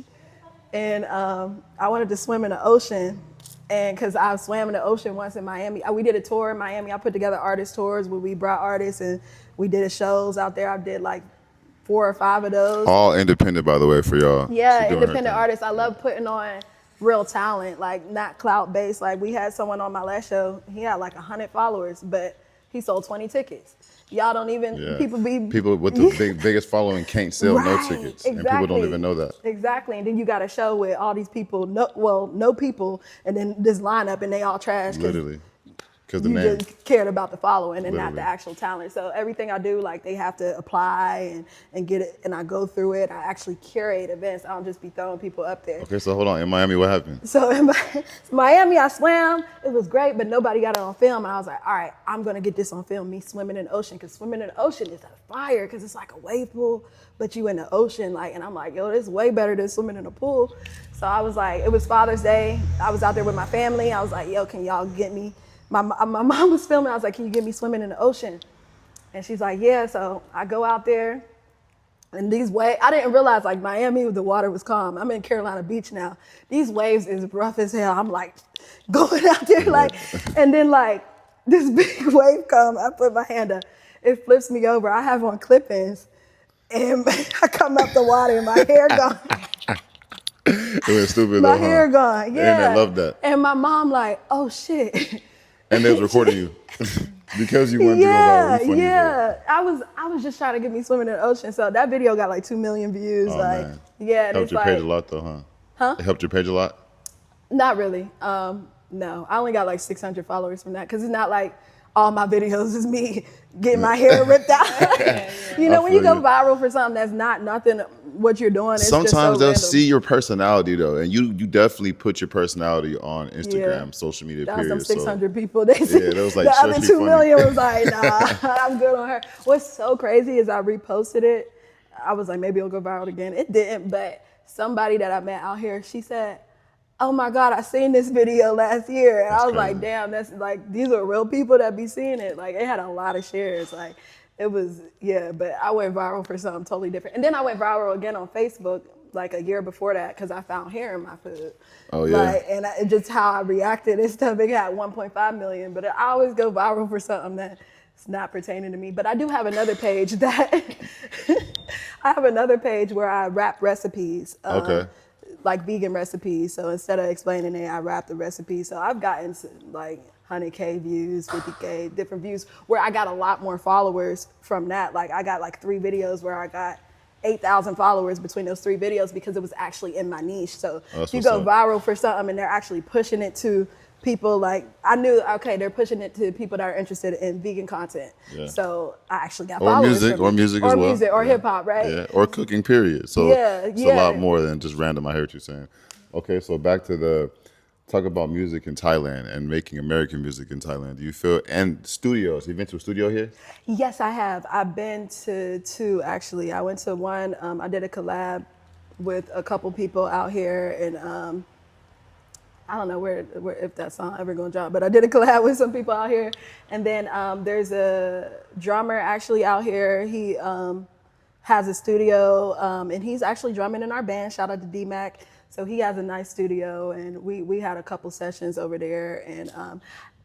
and I wanted to swim in the ocean, and because I swam in the ocean once in Miami. We did a tour in Miami. I put together artist tours where we brought artists and we did shows out there. I did like 4 or 5 of those. All independent, by the way, for y'all. Yeah, independent artists. I love putting on real talent, like not clout based. Like we had someone on my last show, he had like 100 followers, but he sold 20 tickets. Y'all don't even, people with the biggest following can't sell no tickets. Exactly. And people don't even know that. Exactly. And then you got a show with all these people, no people, and then this lineup and they all trash. Literally. Because you just cared about the following and not the actual talent. So everything I do, like they have to apply and get it, and I go through it. I actually curate events. I don't just be throwing people up there. Okay, so hold on. In Miami, what happened? So in Miami, I swam. It was great, but nobody got it on film. And I was like, all right, I'm going to get this on film, me swimming in the ocean. Because swimming in the ocean is a fire because it's like a wave pool, but you in the ocean. And I'm like, yo, this is way better than swimming in a pool. So I was like, it was Father's Day. I was out there with my family. I was like, yo, can y'all get me? My mom was filming. I was like, can you get me swimming in the ocean? And she's like, yeah. So I go out there, and these waves, I didn't realize like Miami, the water was calm. I'm in Carolina Beach now. These waves is rough as hell. I'm like going out there like, and then like this big wave come, I put my hand up, it flips me over. I have on clip-ins, and I come up the water and my hair gone. It was stupid though, hair gone, yeah. And I love that. And my mom like, oh shit. And they was recording you because you wanted to go viral. Yeah. I was just trying to get me swimming in the ocean. So that video got like 2 million views. Oh, like, man. Yeah. Helped your page a lot though, huh? Huh? It helped your page a lot? Not really. No, I only got like 600 followers from that because it's not like all my videos is me getting my hair ripped out. You know, when you go viral for something that's not nothing what you're doing, it's sometimes just so they'll random. See your personality though, and you definitely put your personality on Instagram, social media. That was some 600 people. They said, that was like the other 2 million was like, nah, I'm good on her. What's so crazy is I reposted it. I was like, maybe it'll go viral again. It didn't, but somebody that I met out here, she said, oh my God, I seen this video last year. And That's I was crazy. like, damn, that's like, these are real people that be seeing it. Like, it had a lot of shares. Like, it was, yeah, but I went viral for something totally different. And then I went viral again on Facebook like a year before that because I found hair in my food. Oh, yeah. Like, and just how I reacted and stuff, it got 1.5 million. But I always go viral for something that's not pertaining to me. But I do have another page that, I have another page where I rap recipes. Okay. Like vegan recipes. So instead of explaining it, I rap the recipe. So I've gotten like 100K views, 50K, different views where I got a lot more followers from that. Like I got like 3 videos where I got 8,000 followers between those 3 videos because it was actually in my niche. So That's you what's go up. viral for something and they're actually pushing it to people like, I knew, okay, they're pushing it to people that are interested in vegan content. Yeah. So I actually got Or followers music, from or it. music or as well. music, or Yeah. hip hop, right? Yeah, or cooking, period. So Yeah, it's a yeah. lot more than just random. I hear what you're saying. Okay, so back to talk about music in Thailand and making American music in Thailand. Do you feel, and studios, have you been to a studio here? Yes, I have. I've been to 2 actually. I went to one. I did a collab with a couple people out here, and I don't know where if that song ever gonna drop, but I did a collab with some people out here. And then there's a drummer actually out here. He has a studio, and he's actually drumming in our band. Shout out to D-Mac. So he has a nice studio, and we had a couple sessions over there. And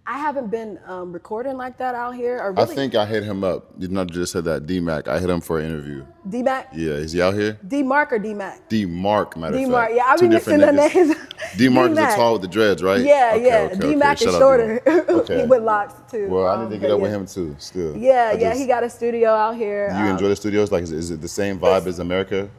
I haven't been recording like that out here. Or I really, think I hit him up. You not just said that, D-Mac. I hit him for an interview. D-Mac? Yeah, is he out here? D-Mark or D-Mac? D-Mark, matter of D-Mark, fact. yeah, I be 2 mixing different the niggas. names. D-Mark is the D-Mac. tall with the dreads, right? Yeah, Okay, yeah. okay, D-Mac okay. is Shout out shorter. Okay. With locks too. Well, I need to get but up with yeah. him too, still. Yeah, I yeah, just- he got a studio out here. Do you enjoy the studios? Like, is it the same vibe as America?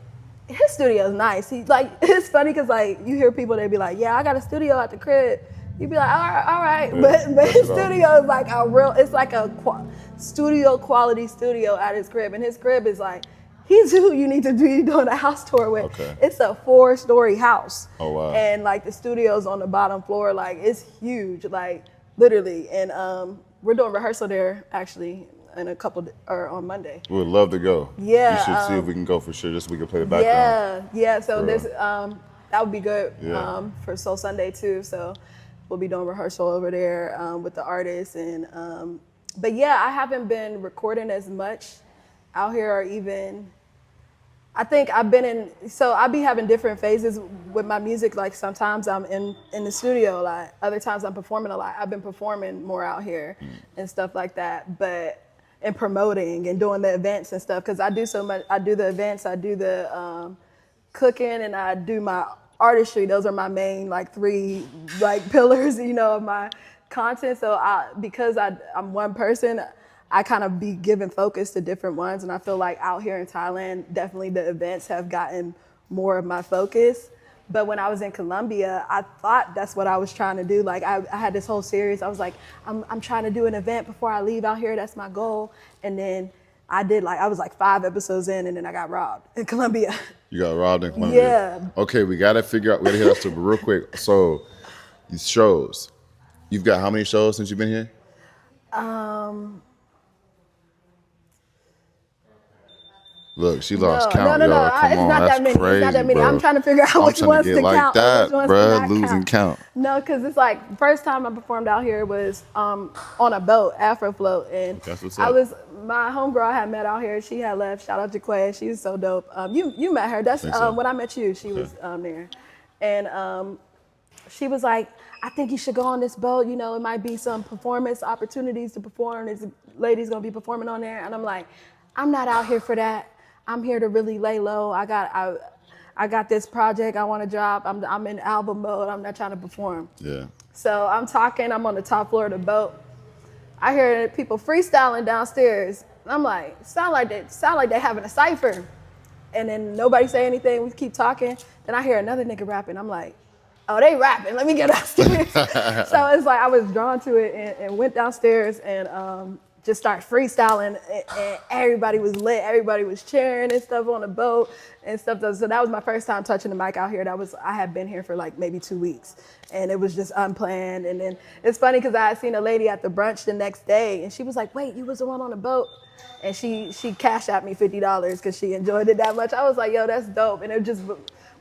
His studio is nice. He like it's funny because like you hear people they be like, yeah, I got a studio at the crib. You be like, all right, Yeah, but that's his it all. studio is like a real. It's like a studio quality studio at his crib, and his crib is like. He's who you need to be doing a house tour with. Okay. It's a 4-story house. Oh, wow. And like the studio's on the bottom floor, like it's huge, like literally. And we're doing rehearsal there actually in a couple or on Monday. We would love to go. Yeah, You should see if we can go for sure, just so we can play the background. Yeah. So For there's real. that would be good Yeah. for Soul Sunday too. So we'll be doing rehearsal over there with the artists and but yeah, I haven't been recording as much out here or even. I think I've been so I be having different phases with my music. Like sometimes I'm in the studio a lot. Other times I'm performing a lot. I've been performing more out here and stuff like that. And promoting and doing the events and stuff. Cause I do so much. I do the events, I do the cooking, and I do my artistry. Those are my main like 3 like pillars, of my content. So because I'm one person, I kind of be giving focus to different ones. And I feel like out here in Thailand, definitely the events have gotten more of my focus. But when I was in Colombia, I thought that's what I was trying to do. Like I had this whole series. I was like, I'm trying to do an event before I leave out here. That's my goal. And then I was like 5 episodes in, and then I got robbed in Colombia. You got robbed in Colombia. Yeah. Okay, we gotta figure out. We gotta hit us real quick. So, these shows. You've got how many shows since you've been here? Look, she lost count, no. y'all. Come It's on, not that's that many. crazy, It's not that many. bro. I'm trying to figure out I'm which trying ones to to get like count. that, which ones to bruh. not Losing count. No, because it's like first time I performed out here was on a boat, Afro Float, and That's what's I up. was my homegirl I had met out here. She had left. Shout out to Quay. She was so dope. You met her. That's Think so. when I met you. She was there, and she was like, I think you should go on this boat. It might be some performance opportunities to perform. This lady's gonna be performing on there, and I'm like, I'm not out here for that. I'm here to really lay low. I got this project I want to drop. I'm in album mode. I'm not trying to perform. Yeah. So I'm talking. I'm on the top floor of the boat. I hear people freestyling downstairs. I'm like, sound like they having a cipher. And then nobody say anything. We keep talking. Then I hear another nigga rapping. I'm like, oh, they rapping. Let me get upstairs. So it's like I was drawn to it and went downstairs and just started freestyling. And everybody was lit. Everybody was cheering and stuff on the boat and stuff. So that was my first time touching the mic out here. I had been here for like maybe 2 weeks. And it was just unplanned. And then it's funny because I had seen a lady at the brunch the next day. And she was like, wait, you was the one on the boat? And she cashed out me $50 because she enjoyed it that much. I was like, yo, that's dope. And it just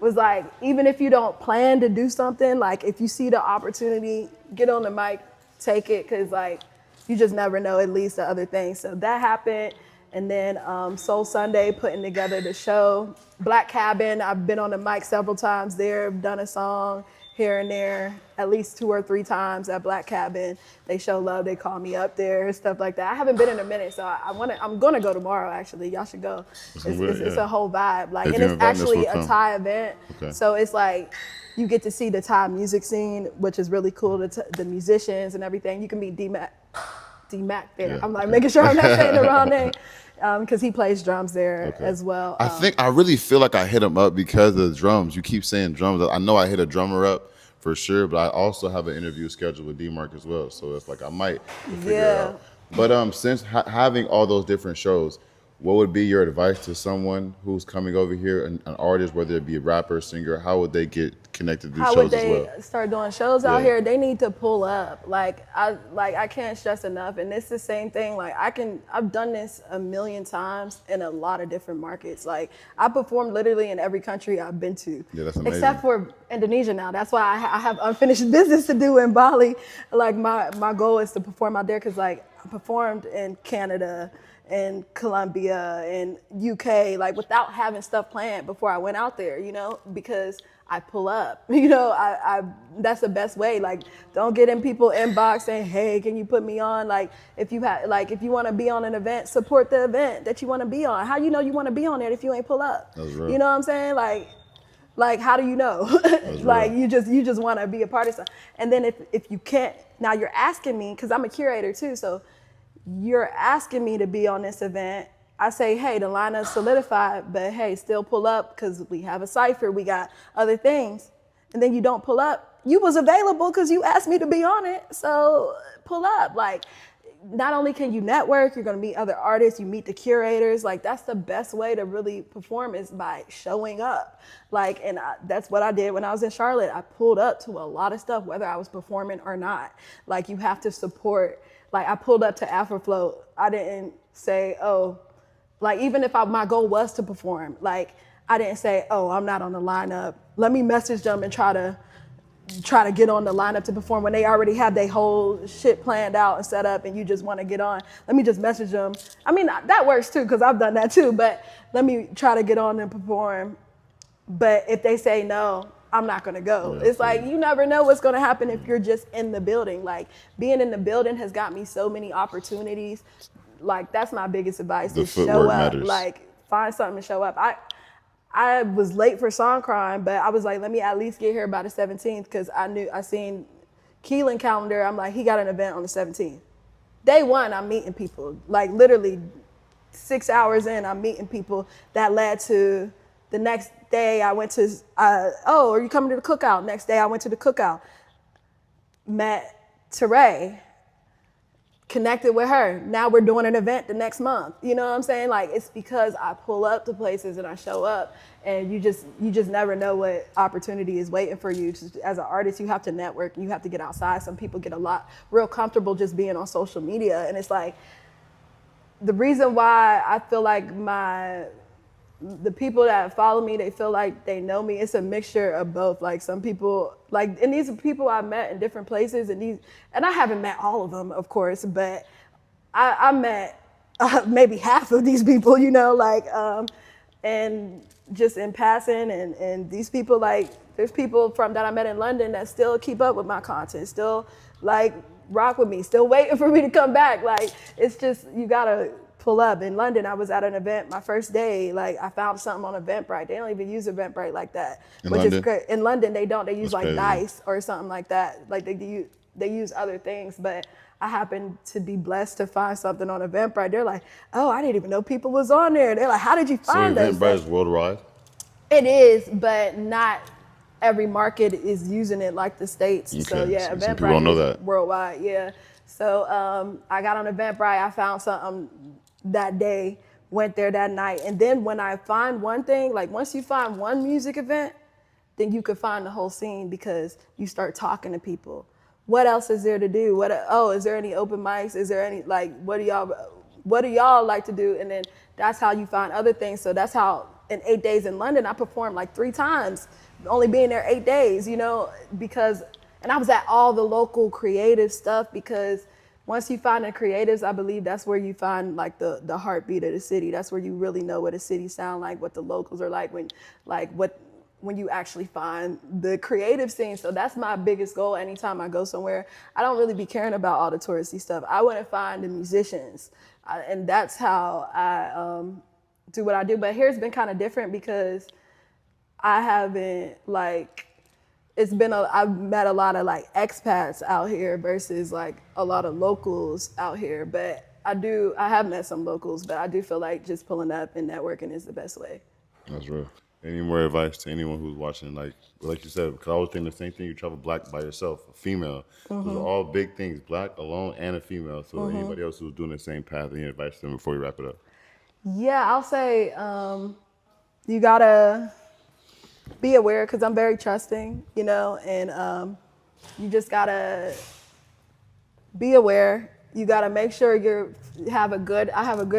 was like, even if you don't plan to do something, like if you see the opportunity, get on the mic, take it, because like you just never know, it leads to other things. So that happened. And then Soul Sunday, putting together the show. Black Cabin, I've been on the mic several times there, done a song here and there, at least 2 or 3 times at Black Cabin. They show love, they call me up there, stuff like that. I haven't been in a minute, so I'm gonna go tomorrow actually. Y'all should go. It's a whole vibe. Like, and it's actually a Thai event. Okay. So it's like, you get to see the Thai music scene, which is really cool, the musicians and everything. You can meet D-Mac there. Yeah, I'm like making sure I'm not saying the wrong name. Because he plays drums there as well. I really feel like I hit him up because of the drums. You keep saying drums. I know I hit a drummer up for sure, but I also have an interview scheduled with D-Mark as well. So it's like I might figure it out. But since having all those different shows, what would be your advice to someone who's coming over here, an artist, whether it be a rapper, singer? How would they get connected to these shows as well? How would they start doing shows out here? They need to pull up. I can't stress enough, and it's the same thing. Like I've done this a million times in a lot of different markets. Like I performed literally in every country I've been to. Yeah, that's amazing. Except for Indonesia now. That's why I have unfinished business to do in Bali. Like my goal is to perform out there, because like I performed in Canada and Colombia and UK, like without having stuff planned before I went out there, you know, because I pull up, you know, I that's the best way. Like, don't get in people inbox saying, hey, can you put me on? Like, if you want to be on an event, support the event that you want to be on. How you know you want to be on it if you ain't pull up? That's right. You know what I'm saying? Like how do you know? Like you just want to be a part of something. And then if you can't, now you're asking me, because I'm a curator too, so you're asking me to be on this event. I say, hey, the lineup's solidified, but hey, still pull up because we have a cipher, we got other things. And then you don't pull up. You was available because you asked me to be on it, so pull up. Like, not only can you network, you're gonna meet other artists, you meet the curators. Like, that's the best way to really perform, is by showing up. Like, and that's what I did when I was in Charlotte. I pulled up to a lot of stuff, whether I was performing or not. Like, you have to support. Like, I pulled up to Afrofloat. I didn't say, oh, like, even if my goal was to perform, like, I didn't say, oh, I'm not on the lineup. Let me message them and try to get on the lineup to perform when they already have their whole shit planned out and set up, and you just want to get on. Let me just message them. I mean, that works too, because I've done that too, but let me try to get on and perform. But if they say no, I'm not gonna go. Yeah, it's like, you never know what's gonna happen if you're just in the building. Like, being in the building has got me so many opportunities. Like, that's my biggest advice, is show up. Matters. Like, find something and show up. I was late for Song Crime, but I was like, let me at least get here by the 17th, because I seen Keelan calendar. I'm like, he got an event on the 17th. Day one, I'm meeting people. Like, literally 6 hours in, I'm meeting people. That led to the next day I went to, oh, are you coming to the cookout? Next day I went to the cookout. Met Teray, connected with her. Now we're doing an event the next month. You know what I'm saying? Like, it's because I pull up to places and I show up, and you just never know what opportunity is waiting for you. As an artist, you have to network, you have to get outside. Some people get real comfortable just being on social media. And it's like, the reason why I feel like the people that follow me, they feel like they know me. It's a mixture of both. Like, some people, like, and these are people I've met in different places, and I haven't met all of them, of course, but I met maybe half of these people, you know, like, and just in passing, and these people, like, there's people that I met in London that still keep up with my content, still like rock with me, still waiting for me to come back. Like, it's just, you gotta pull up. In London, I was at an event my first day. Like, I found something on Eventbrite. They don't even use Eventbrite like that, which is great. In London, they don't. They use like Dice or something like that. Like, they use other things. But I happened to be blessed to find something on Eventbrite. They're like, oh, I didn't even know people was on there. They're like, how did you find us? So Eventbrite is worldwide? It is, but not every market is using it like the States. Okay. So yeah, Eventbrite people don't know that. Worldwide, yeah. So I got on Eventbrite. I found something that day, went there that night. And then when I find one thing, like, once you find one music event, then you could find the whole scene, because you start talking to people. What else is there to do? Is there any open mics? Is there any, like, what do y'all like to do? And then that's how you find other things. So that's how in 8 days in London, I performed like 3 times, only being there 8 days, you know, because, and I was at all the local creative stuff, because once you find the creatives, I believe that's where you find like the heartbeat of the city. That's where you really know what a city sound like, what the locals are like, when you actually find the creative scene. So that's my biggest goal anytime I go somewhere. I don't really be caring about all the touristy stuff. I want to find the musicians. And that's how I do what I do. But here's been kind of different because I haven't like, I've met a lot of like expats out here versus like a lot of locals out here. But I have met some locals, but I do feel like just pulling up and networking is the best way. That's real. Any more advice to anyone who's watching? Like you said, because I always think the same thing. You travel black by yourself, a female. Those are all big things: black, alone, and a female. So anybody else who's doing the same path, any advice to them before we wrap it up? Yeah, I'll say you gotta be aware, because I'm very trusting, you know, and you just gotta be aware. You gotta make sure I have a good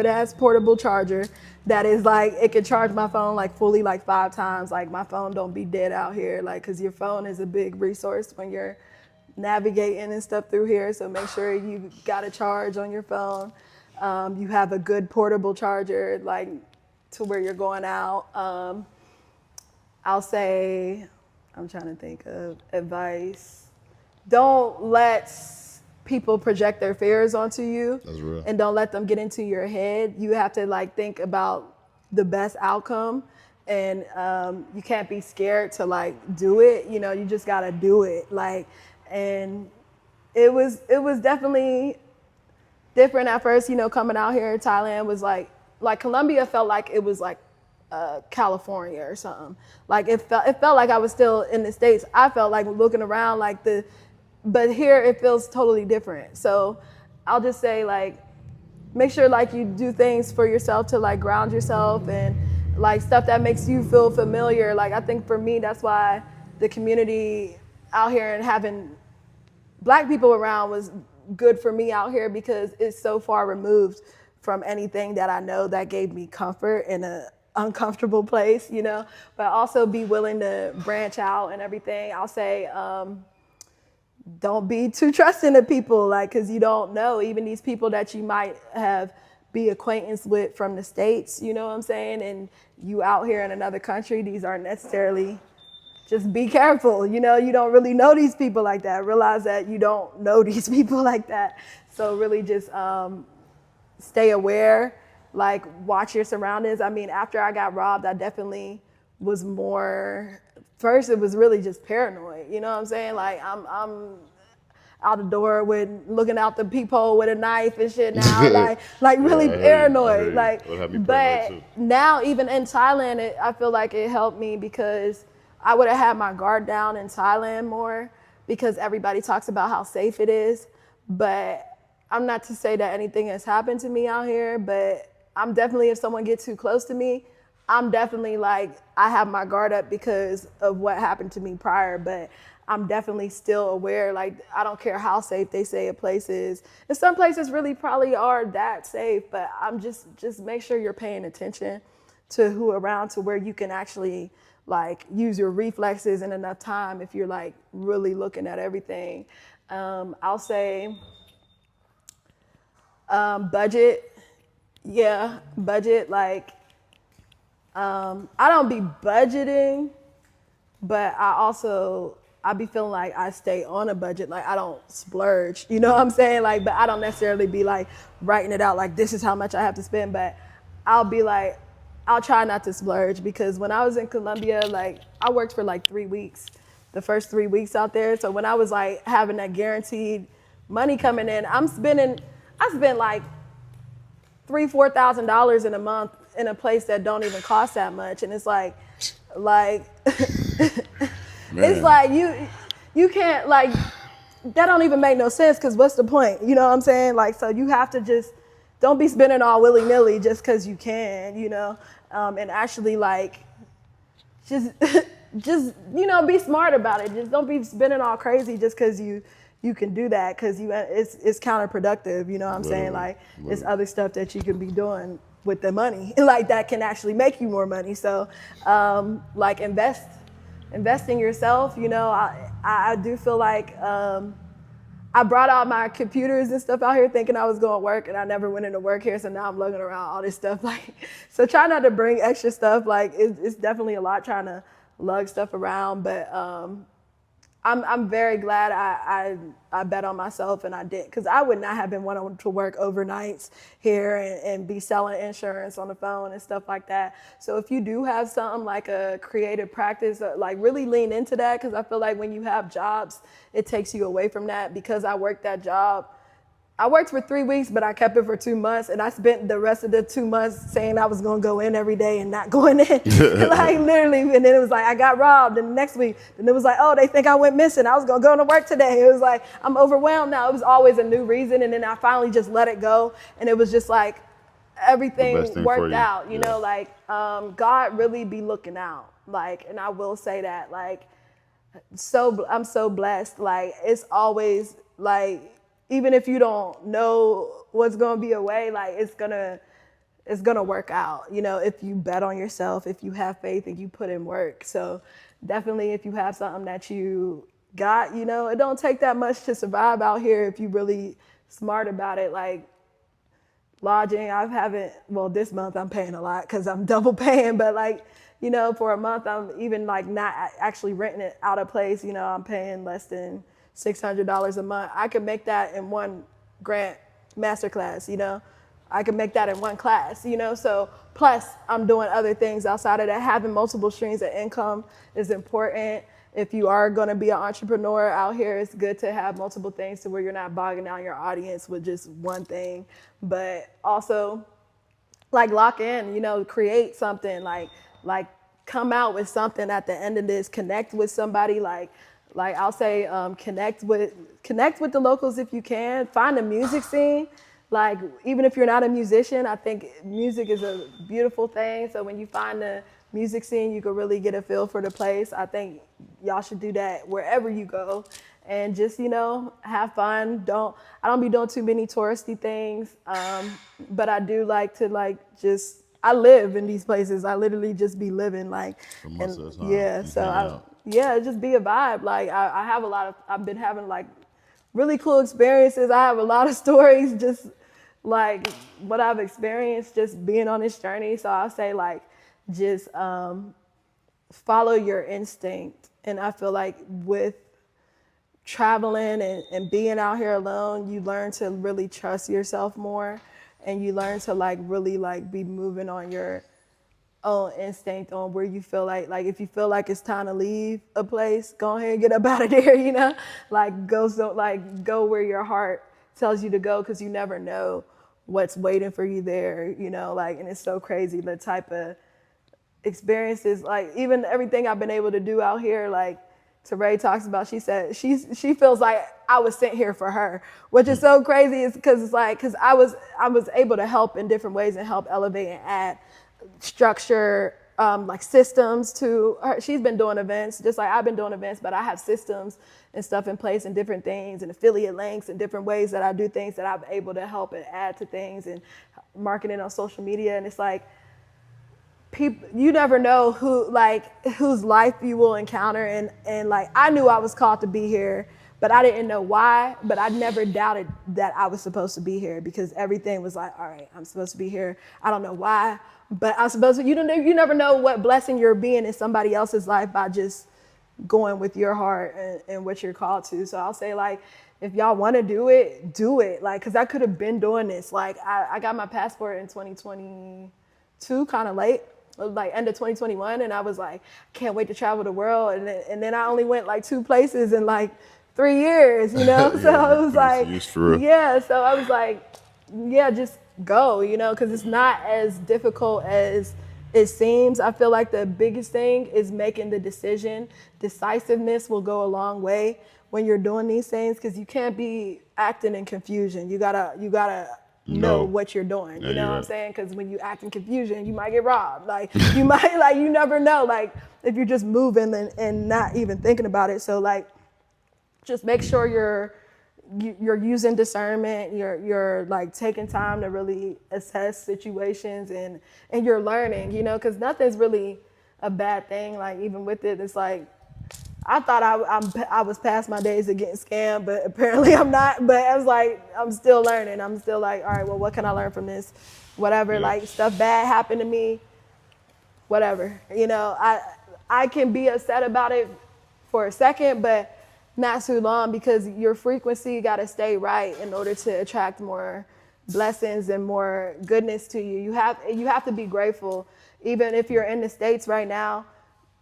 ass portable charger that is like, it can charge my phone like fully like 5 times. Like my phone don't be dead out here, like, cause your phone is a big resource when you're navigating and stuff through here. So make sure you got a charge on your phone. You have a good portable charger, like to where you're going out. I'll say, I'm trying to think of advice. Don't let people project their fears onto you. That's real. And don't let them get into your head. You have to like think about the best outcome, and you can't be scared to like do it. You know, you just gotta do it. Like, and it was definitely different at first. You know, coming out here in Thailand was like Colombia felt like it was like California or something. Like it felt like I was still in the States. I felt like looking around like but here it feels totally different. So I'll just say like, make sure like you do things for yourself to like ground yourself, and like stuff that makes you feel familiar. Like I think for me, that's why the community out here and having Black people around was good for me out here, because it's so far removed from anything that I know that gave me comfort in a uncomfortable place, you know, but also be willing to branch out and everything. I'll say, don't be too trusting of people, like, cause you don't know, even these people that you might be acquaintance with from the States, you know what I'm saying? And you out here in another country, these aren't necessarily, just be careful, you know, you don't really know these people like that. Realize that you don't know these people like that. So really just stay aware, like watch your surroundings. I mean, after I got robbed, I definitely was more, first it was really just paranoid, you know what I'm saying? Like I'm out the door with, looking out the peephole with a knife and shit now, like really paranoid. Like, but now even in Thailand, I feel like it helped me, because I would have had my guard down in Thailand more, because everybody talks about how safe it is. But I'm not to say that anything has happened to me out here, but I'm definitely, if someone gets too close to me, I'm definitely like, I have my guard up because of what happened to me prior, but I'm definitely still aware. Like, I don't care how safe they say a place is. And some places really probably are that safe, but I'm just make sure you're paying attention to who around, to where you can actually like use your reflexes in enough time if you're like really looking at everything. I'll say budget. Yeah, budget. Like, I don't be budgeting, but I be feeling like I stay on a budget. Like, I don't splurge, you know what I'm saying? Like, but I don't necessarily be like writing it out like this is how much I have to spend, but I'll be like, I'll try not to splurge, because when I was in Colombia, like I worked for like 3 weeks, the first 3 weeks out there. So when I was like having that guaranteed money coming in, I spent like $3,000-$4,000 in a month in a place that don't even cost that much. And it's like it's like you can't, like, that don't even make no sense, because what's the point? You know what I'm saying? Like, so you have to just, don't be spending all willy-nilly just because you can, you know, and actually like just you know, be smart about it. Just don't be spending all crazy just because you can do that, because it's counterproductive, you know what I'm saying? Like, it's other stuff that you can be doing with the money, like that can actually make you more money. So like invest in yourself. You know, I do feel like I brought out my computers and stuff out here thinking I was going to work, and I never went into work here. So now I'm lugging around all this stuff. Like, so try not to bring extra stuff. Like, it's definitely a lot trying to lug stuff around. But I'm very glad I bet on myself and I did, because I would not have been wanting to work overnights here and be selling insurance on the phone and stuff like that. So if you do have something like a creative practice, like really lean into that, because I feel like when you have jobs, it takes you away from that. Because I worked that job, I worked for 3 weeks, but I kept it for 2 months, and I spent the rest of the 2 months saying I was gonna go in every day and not going in, like literally. And then it was like I got robbed, and the next week, and it was like, oh, they think I went missing. I was gonna go to work today. It was like I'm overwhelmed now. It was always a new reason, and then I finally just let it go, and it was just like everything worked out. You know, like God really be looking out. Like, and I will say that, like, I'm so blessed. Like, it's always like, even if you don't know what's gonna be a way, like it's gonna work out, you know, if you bet on yourself, if you have faith and you put in work. So definitely, if you have something that you got, you know, it don't take that much to survive out here if you really smart about it. Like lodging, this month I'm paying a lot because I'm double paying, but like, you know, for a month I'm even like not actually renting it out of place, you know, I'm paying less than $600 a month. I could make that in one grant masterclass, you know. I could make that in one class, you know. So plus I'm doing other things outside of that. Having multiple streams of income is important. If you are going to be an entrepreneur out here, it's good to have multiple things to where you're not bogging down your audience with just one thing. But also, like, lock in, you know, create something, like come out with something at the end of this. Connect with somebody, like I'll say, connect with the locals if you can. Find a music scene. Like, even if you're not a musician, I think music is a beautiful thing. So when you find the music scene, you can really get a feel for the place. I think y'all should do that wherever you go, and just, you know, have fun. I don't be doing too many touristy things, but I do like to I live in these places. I literally just be living yeah, just be a vibe. Like I've been having like really cool experiences. I have a lot of stories, just like what I've experienced just being on this journey. So I'll say, like, just follow your instinct. And I feel like with traveling and being out here alone, you learn to really trust yourself more, and you learn to like really like be moving on your own instinct on where you feel like if you feel like it's time to leave a place, go ahead and get up out of there, you know, like go where your heart tells you to go, because you never know what's waiting for you there, you know, like. And it's so crazy the type of experiences, like even everything I've been able to do out here, like Teray talks about. She said she feels like I was sent here for her, which is so crazy. It's because I was able to help in different ways and help elevate and add structure, like systems to her. She's been doing events just like I've been doing events, but I have systems and stuff in place and different things and affiliate links and different ways that I do things that I'm able to help and add to things and marketing on social media. And it's like, people, you never know whose life you will encounter. And like, I knew I was called to be here, but I didn't know why. But I never doubted that I was supposed to be here, because everything was like, all right, I'm supposed to be here. I don't know why, but I'm supposed to. You never know what blessing you're being in somebody else's life by just going with your heart and what you're called to. So I'll say, like, if y'all want to do it. Like, because I could have been doing this. Like, I got my passport in 2022, kind of late, like end of 2021, and I was like, can't wait to travel the world. And then I only went like 2 places in like 3 years, you know. So I was like, yeah. So I was like, yeah, just go, you know, because it's not as difficult as it seems. I feel like the biggest thing is making the decision. Decisiveness will go a long way when you're doing these things, because you can't be acting in confusion. You gotta know what you're doing. You know what I'm saying? Because when you act in confusion, you might get robbed. Like you might, like, you never know. Like if you're just moving and not even thinking about it. So like, just make sure you're using discernment, you're like taking time to really assess situations, and you're learning, you know, because nothing's really a bad thing. Like even with it, it's like I thought I was past my days of getting scammed, but apparently I'm not. But I was like, I'm still learning. I'm still like, all right, well, what can I learn from this? Whatever, like stuff bad happened to me, whatever. You know, I can be upset about it for a second, but not too long, because your frequency got to stay right in order to attract more blessings and more goodness to you. You have to be grateful. Even if you're in the States right now,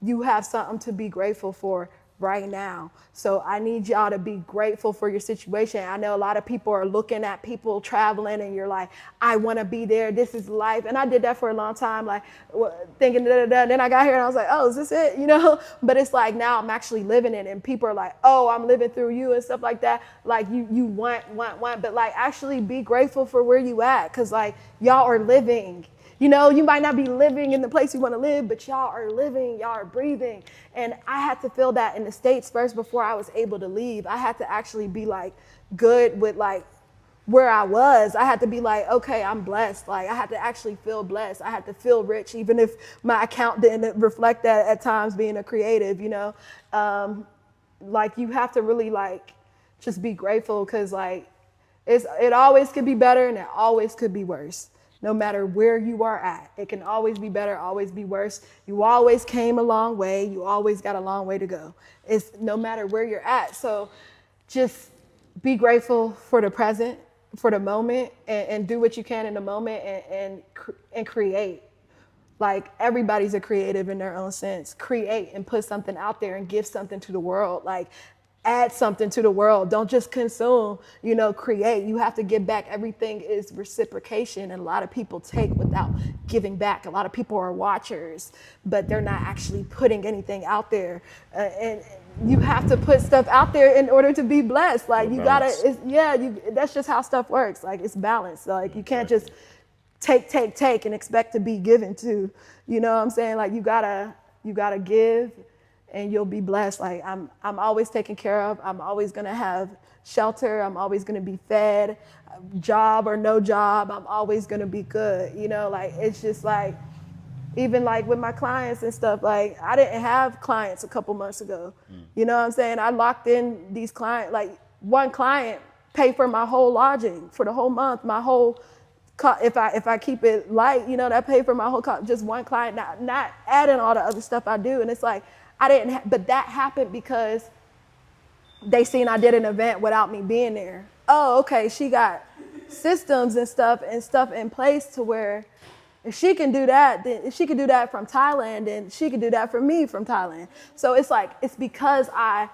you have something to be grateful for right now. So I need y'all to be grateful for your situation. I know a lot of people are looking at people traveling and you're like, I want to be there. This is life. And I did that for a long time, like thinking, Then I got here and I was like, oh, is this it? You know, but it's like now I'm actually living it, and people are like, oh, I'm living through you and stuff like that. Like you want, but like actually be grateful for where you at. Cause like y'all are living. You know, you might not be living in the place you want to live, but y'all are living, y'all are breathing. And I had to feel that in the States first before I was able to leave. I had to actually be like good with like where I was. I had to be like, okay, I'm blessed. Like I had to actually feel blessed. I had to feel rich, even if my account didn't reflect that at times being a creative, you know. Like you have to really like just be grateful, because like it always could be better and it always could be worse. No matter where you are at, it can always be better, always be worse. You always came a long way. You always got a long way to go. It's no matter where you're at. So just be grateful for the present, for the moment, and do what you can in the moment, and create. Like everybody's a creative in their own sense. Create and put something out there and give something to the world. Like add something to the world. Don't just consume, you know, create. You have to give back. Everything is reciprocation, and a lot of people take without giving back. A lot of people are watchers, but they're not actually putting anything out there. And you have to put stuff out there in order to be blessed. Like you gotta, that's just how stuff works. Like it's balanced. Like you can't just take and expect to be given to. You know what I'm saying? Like you gotta give, and you'll be blessed. Like I'm always taken care of. I'm always gonna have shelter. I'm always gonna be fed, job or no job. I'm always gonna be good. You know, like it's just like, even like with my clients and stuff, like I didn't have clients a couple months ago. You know what I'm saying? I locked in these clients, like one client paid for my whole lodging for the whole month, my whole, if I keep it light, you know, that paid for my whole, just one client, not adding all the other stuff I do. And it's like, but that happened because they seen I did an event without me being there. Oh, okay, she got systems and stuff in place to where if she can do that, then if she can do that from Thailand, then she can do that for me from Thailand. So it's like, it's because I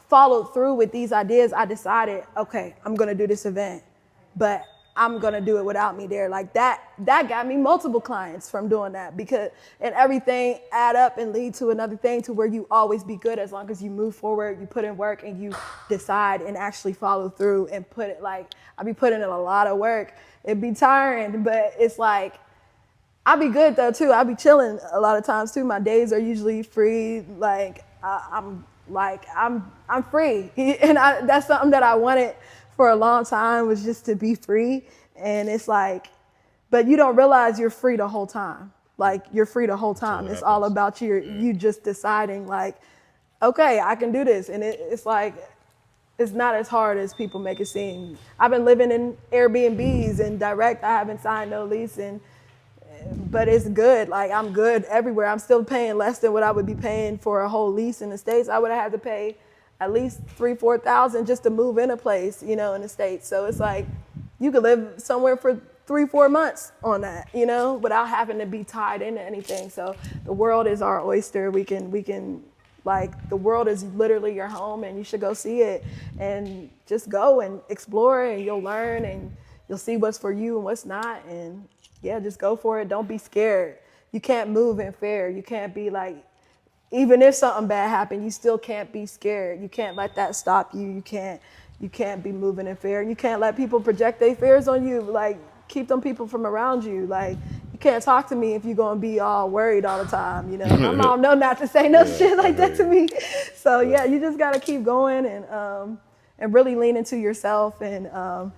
followed through with these ideas, I decided, okay, I'm gonna do this event, but I'm gonna do it without me there. Like that got me multiple clients from doing that, because, and everything add up and lead to another thing, to where you always be good as long as you move forward, you put in work, and you decide and actually follow through and put it, like, I be putting in a lot of work. It'd be tiring, but it's like, I be good though too. I be chilling a lot of times too. My days are usually free. Like I'm free, and that's something that I wanted for a long time, was just to be free. And it's like, but you don't realize you're free the whole time. Like you're free the whole time. It's all about you just deciding like, okay, I can do this. And it's like, it's not as hard as people make it seem. I've been living in Airbnbs and direct. I haven't signed no lease, but it's good. Like I'm good everywhere. I'm still paying less than what I would be paying for a whole lease in the States. I would have had to pay at least $3,000-4,000 just to move in a place, you know, in the States. So it's like, you could live somewhere for 3-4 months on that, you know, without having to be tied into anything. So the world is our oyster. We can like, the world is literally your home, and you should go see it, and just go and explore, and you'll learn, and you'll see what's for you and what's not. And yeah, just go for it. Don't be scared. You can't move in fear. You can't be like, even if something bad happened, you still can't be scared. You can't let that stop you. You can't be moving in fear. You can't let people project their fears on you. Like, keep them people from around you. Like, you can't talk to me if you're gonna be all worried all the time. You know, my mom know not to say no shit like that to me. So yeah, you just gotta keep going, and and really lean into yourself and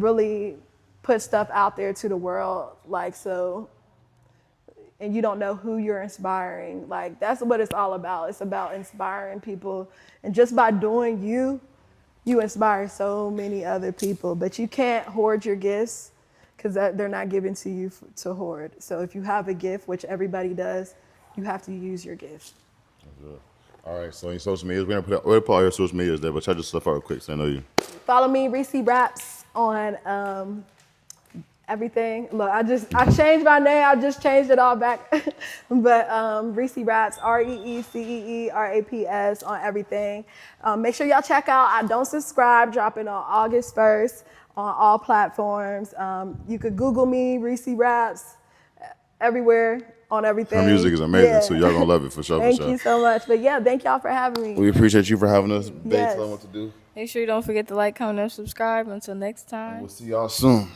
really put stuff out there to the world, like, so, and you don't know who you're inspiring. Like, that's what it's all about. It's about inspiring people. And just by doing you inspire so many other people. But you can't hoard your gifts because they're not given to you to hoard. So if you have a gift, which everybody does, you have to use your gift. Good. All right, so on your social medias, we're gonna put all your social medias there, but check your stuff out real quick so I know you. Follow me, ReeCee Raps, on everything. Look, I changed my name. I just changed it all back. But ReeCee Raps, ReeCeeRaps on everything. Make sure y'all check out I Don't Subscribe, dropping on August 1st on all platforms. You could Google me, ReeCee Raps, everywhere, on everything. Her music is amazing, so y'all gonna love it for sure. Thank you so much. But yeah, thank y'all for having me. We appreciate you for having us. Babe, Yes. tell them what to do. Make sure you don't forget to like, comment, and subscribe. Until next time. We'll see y'all soon.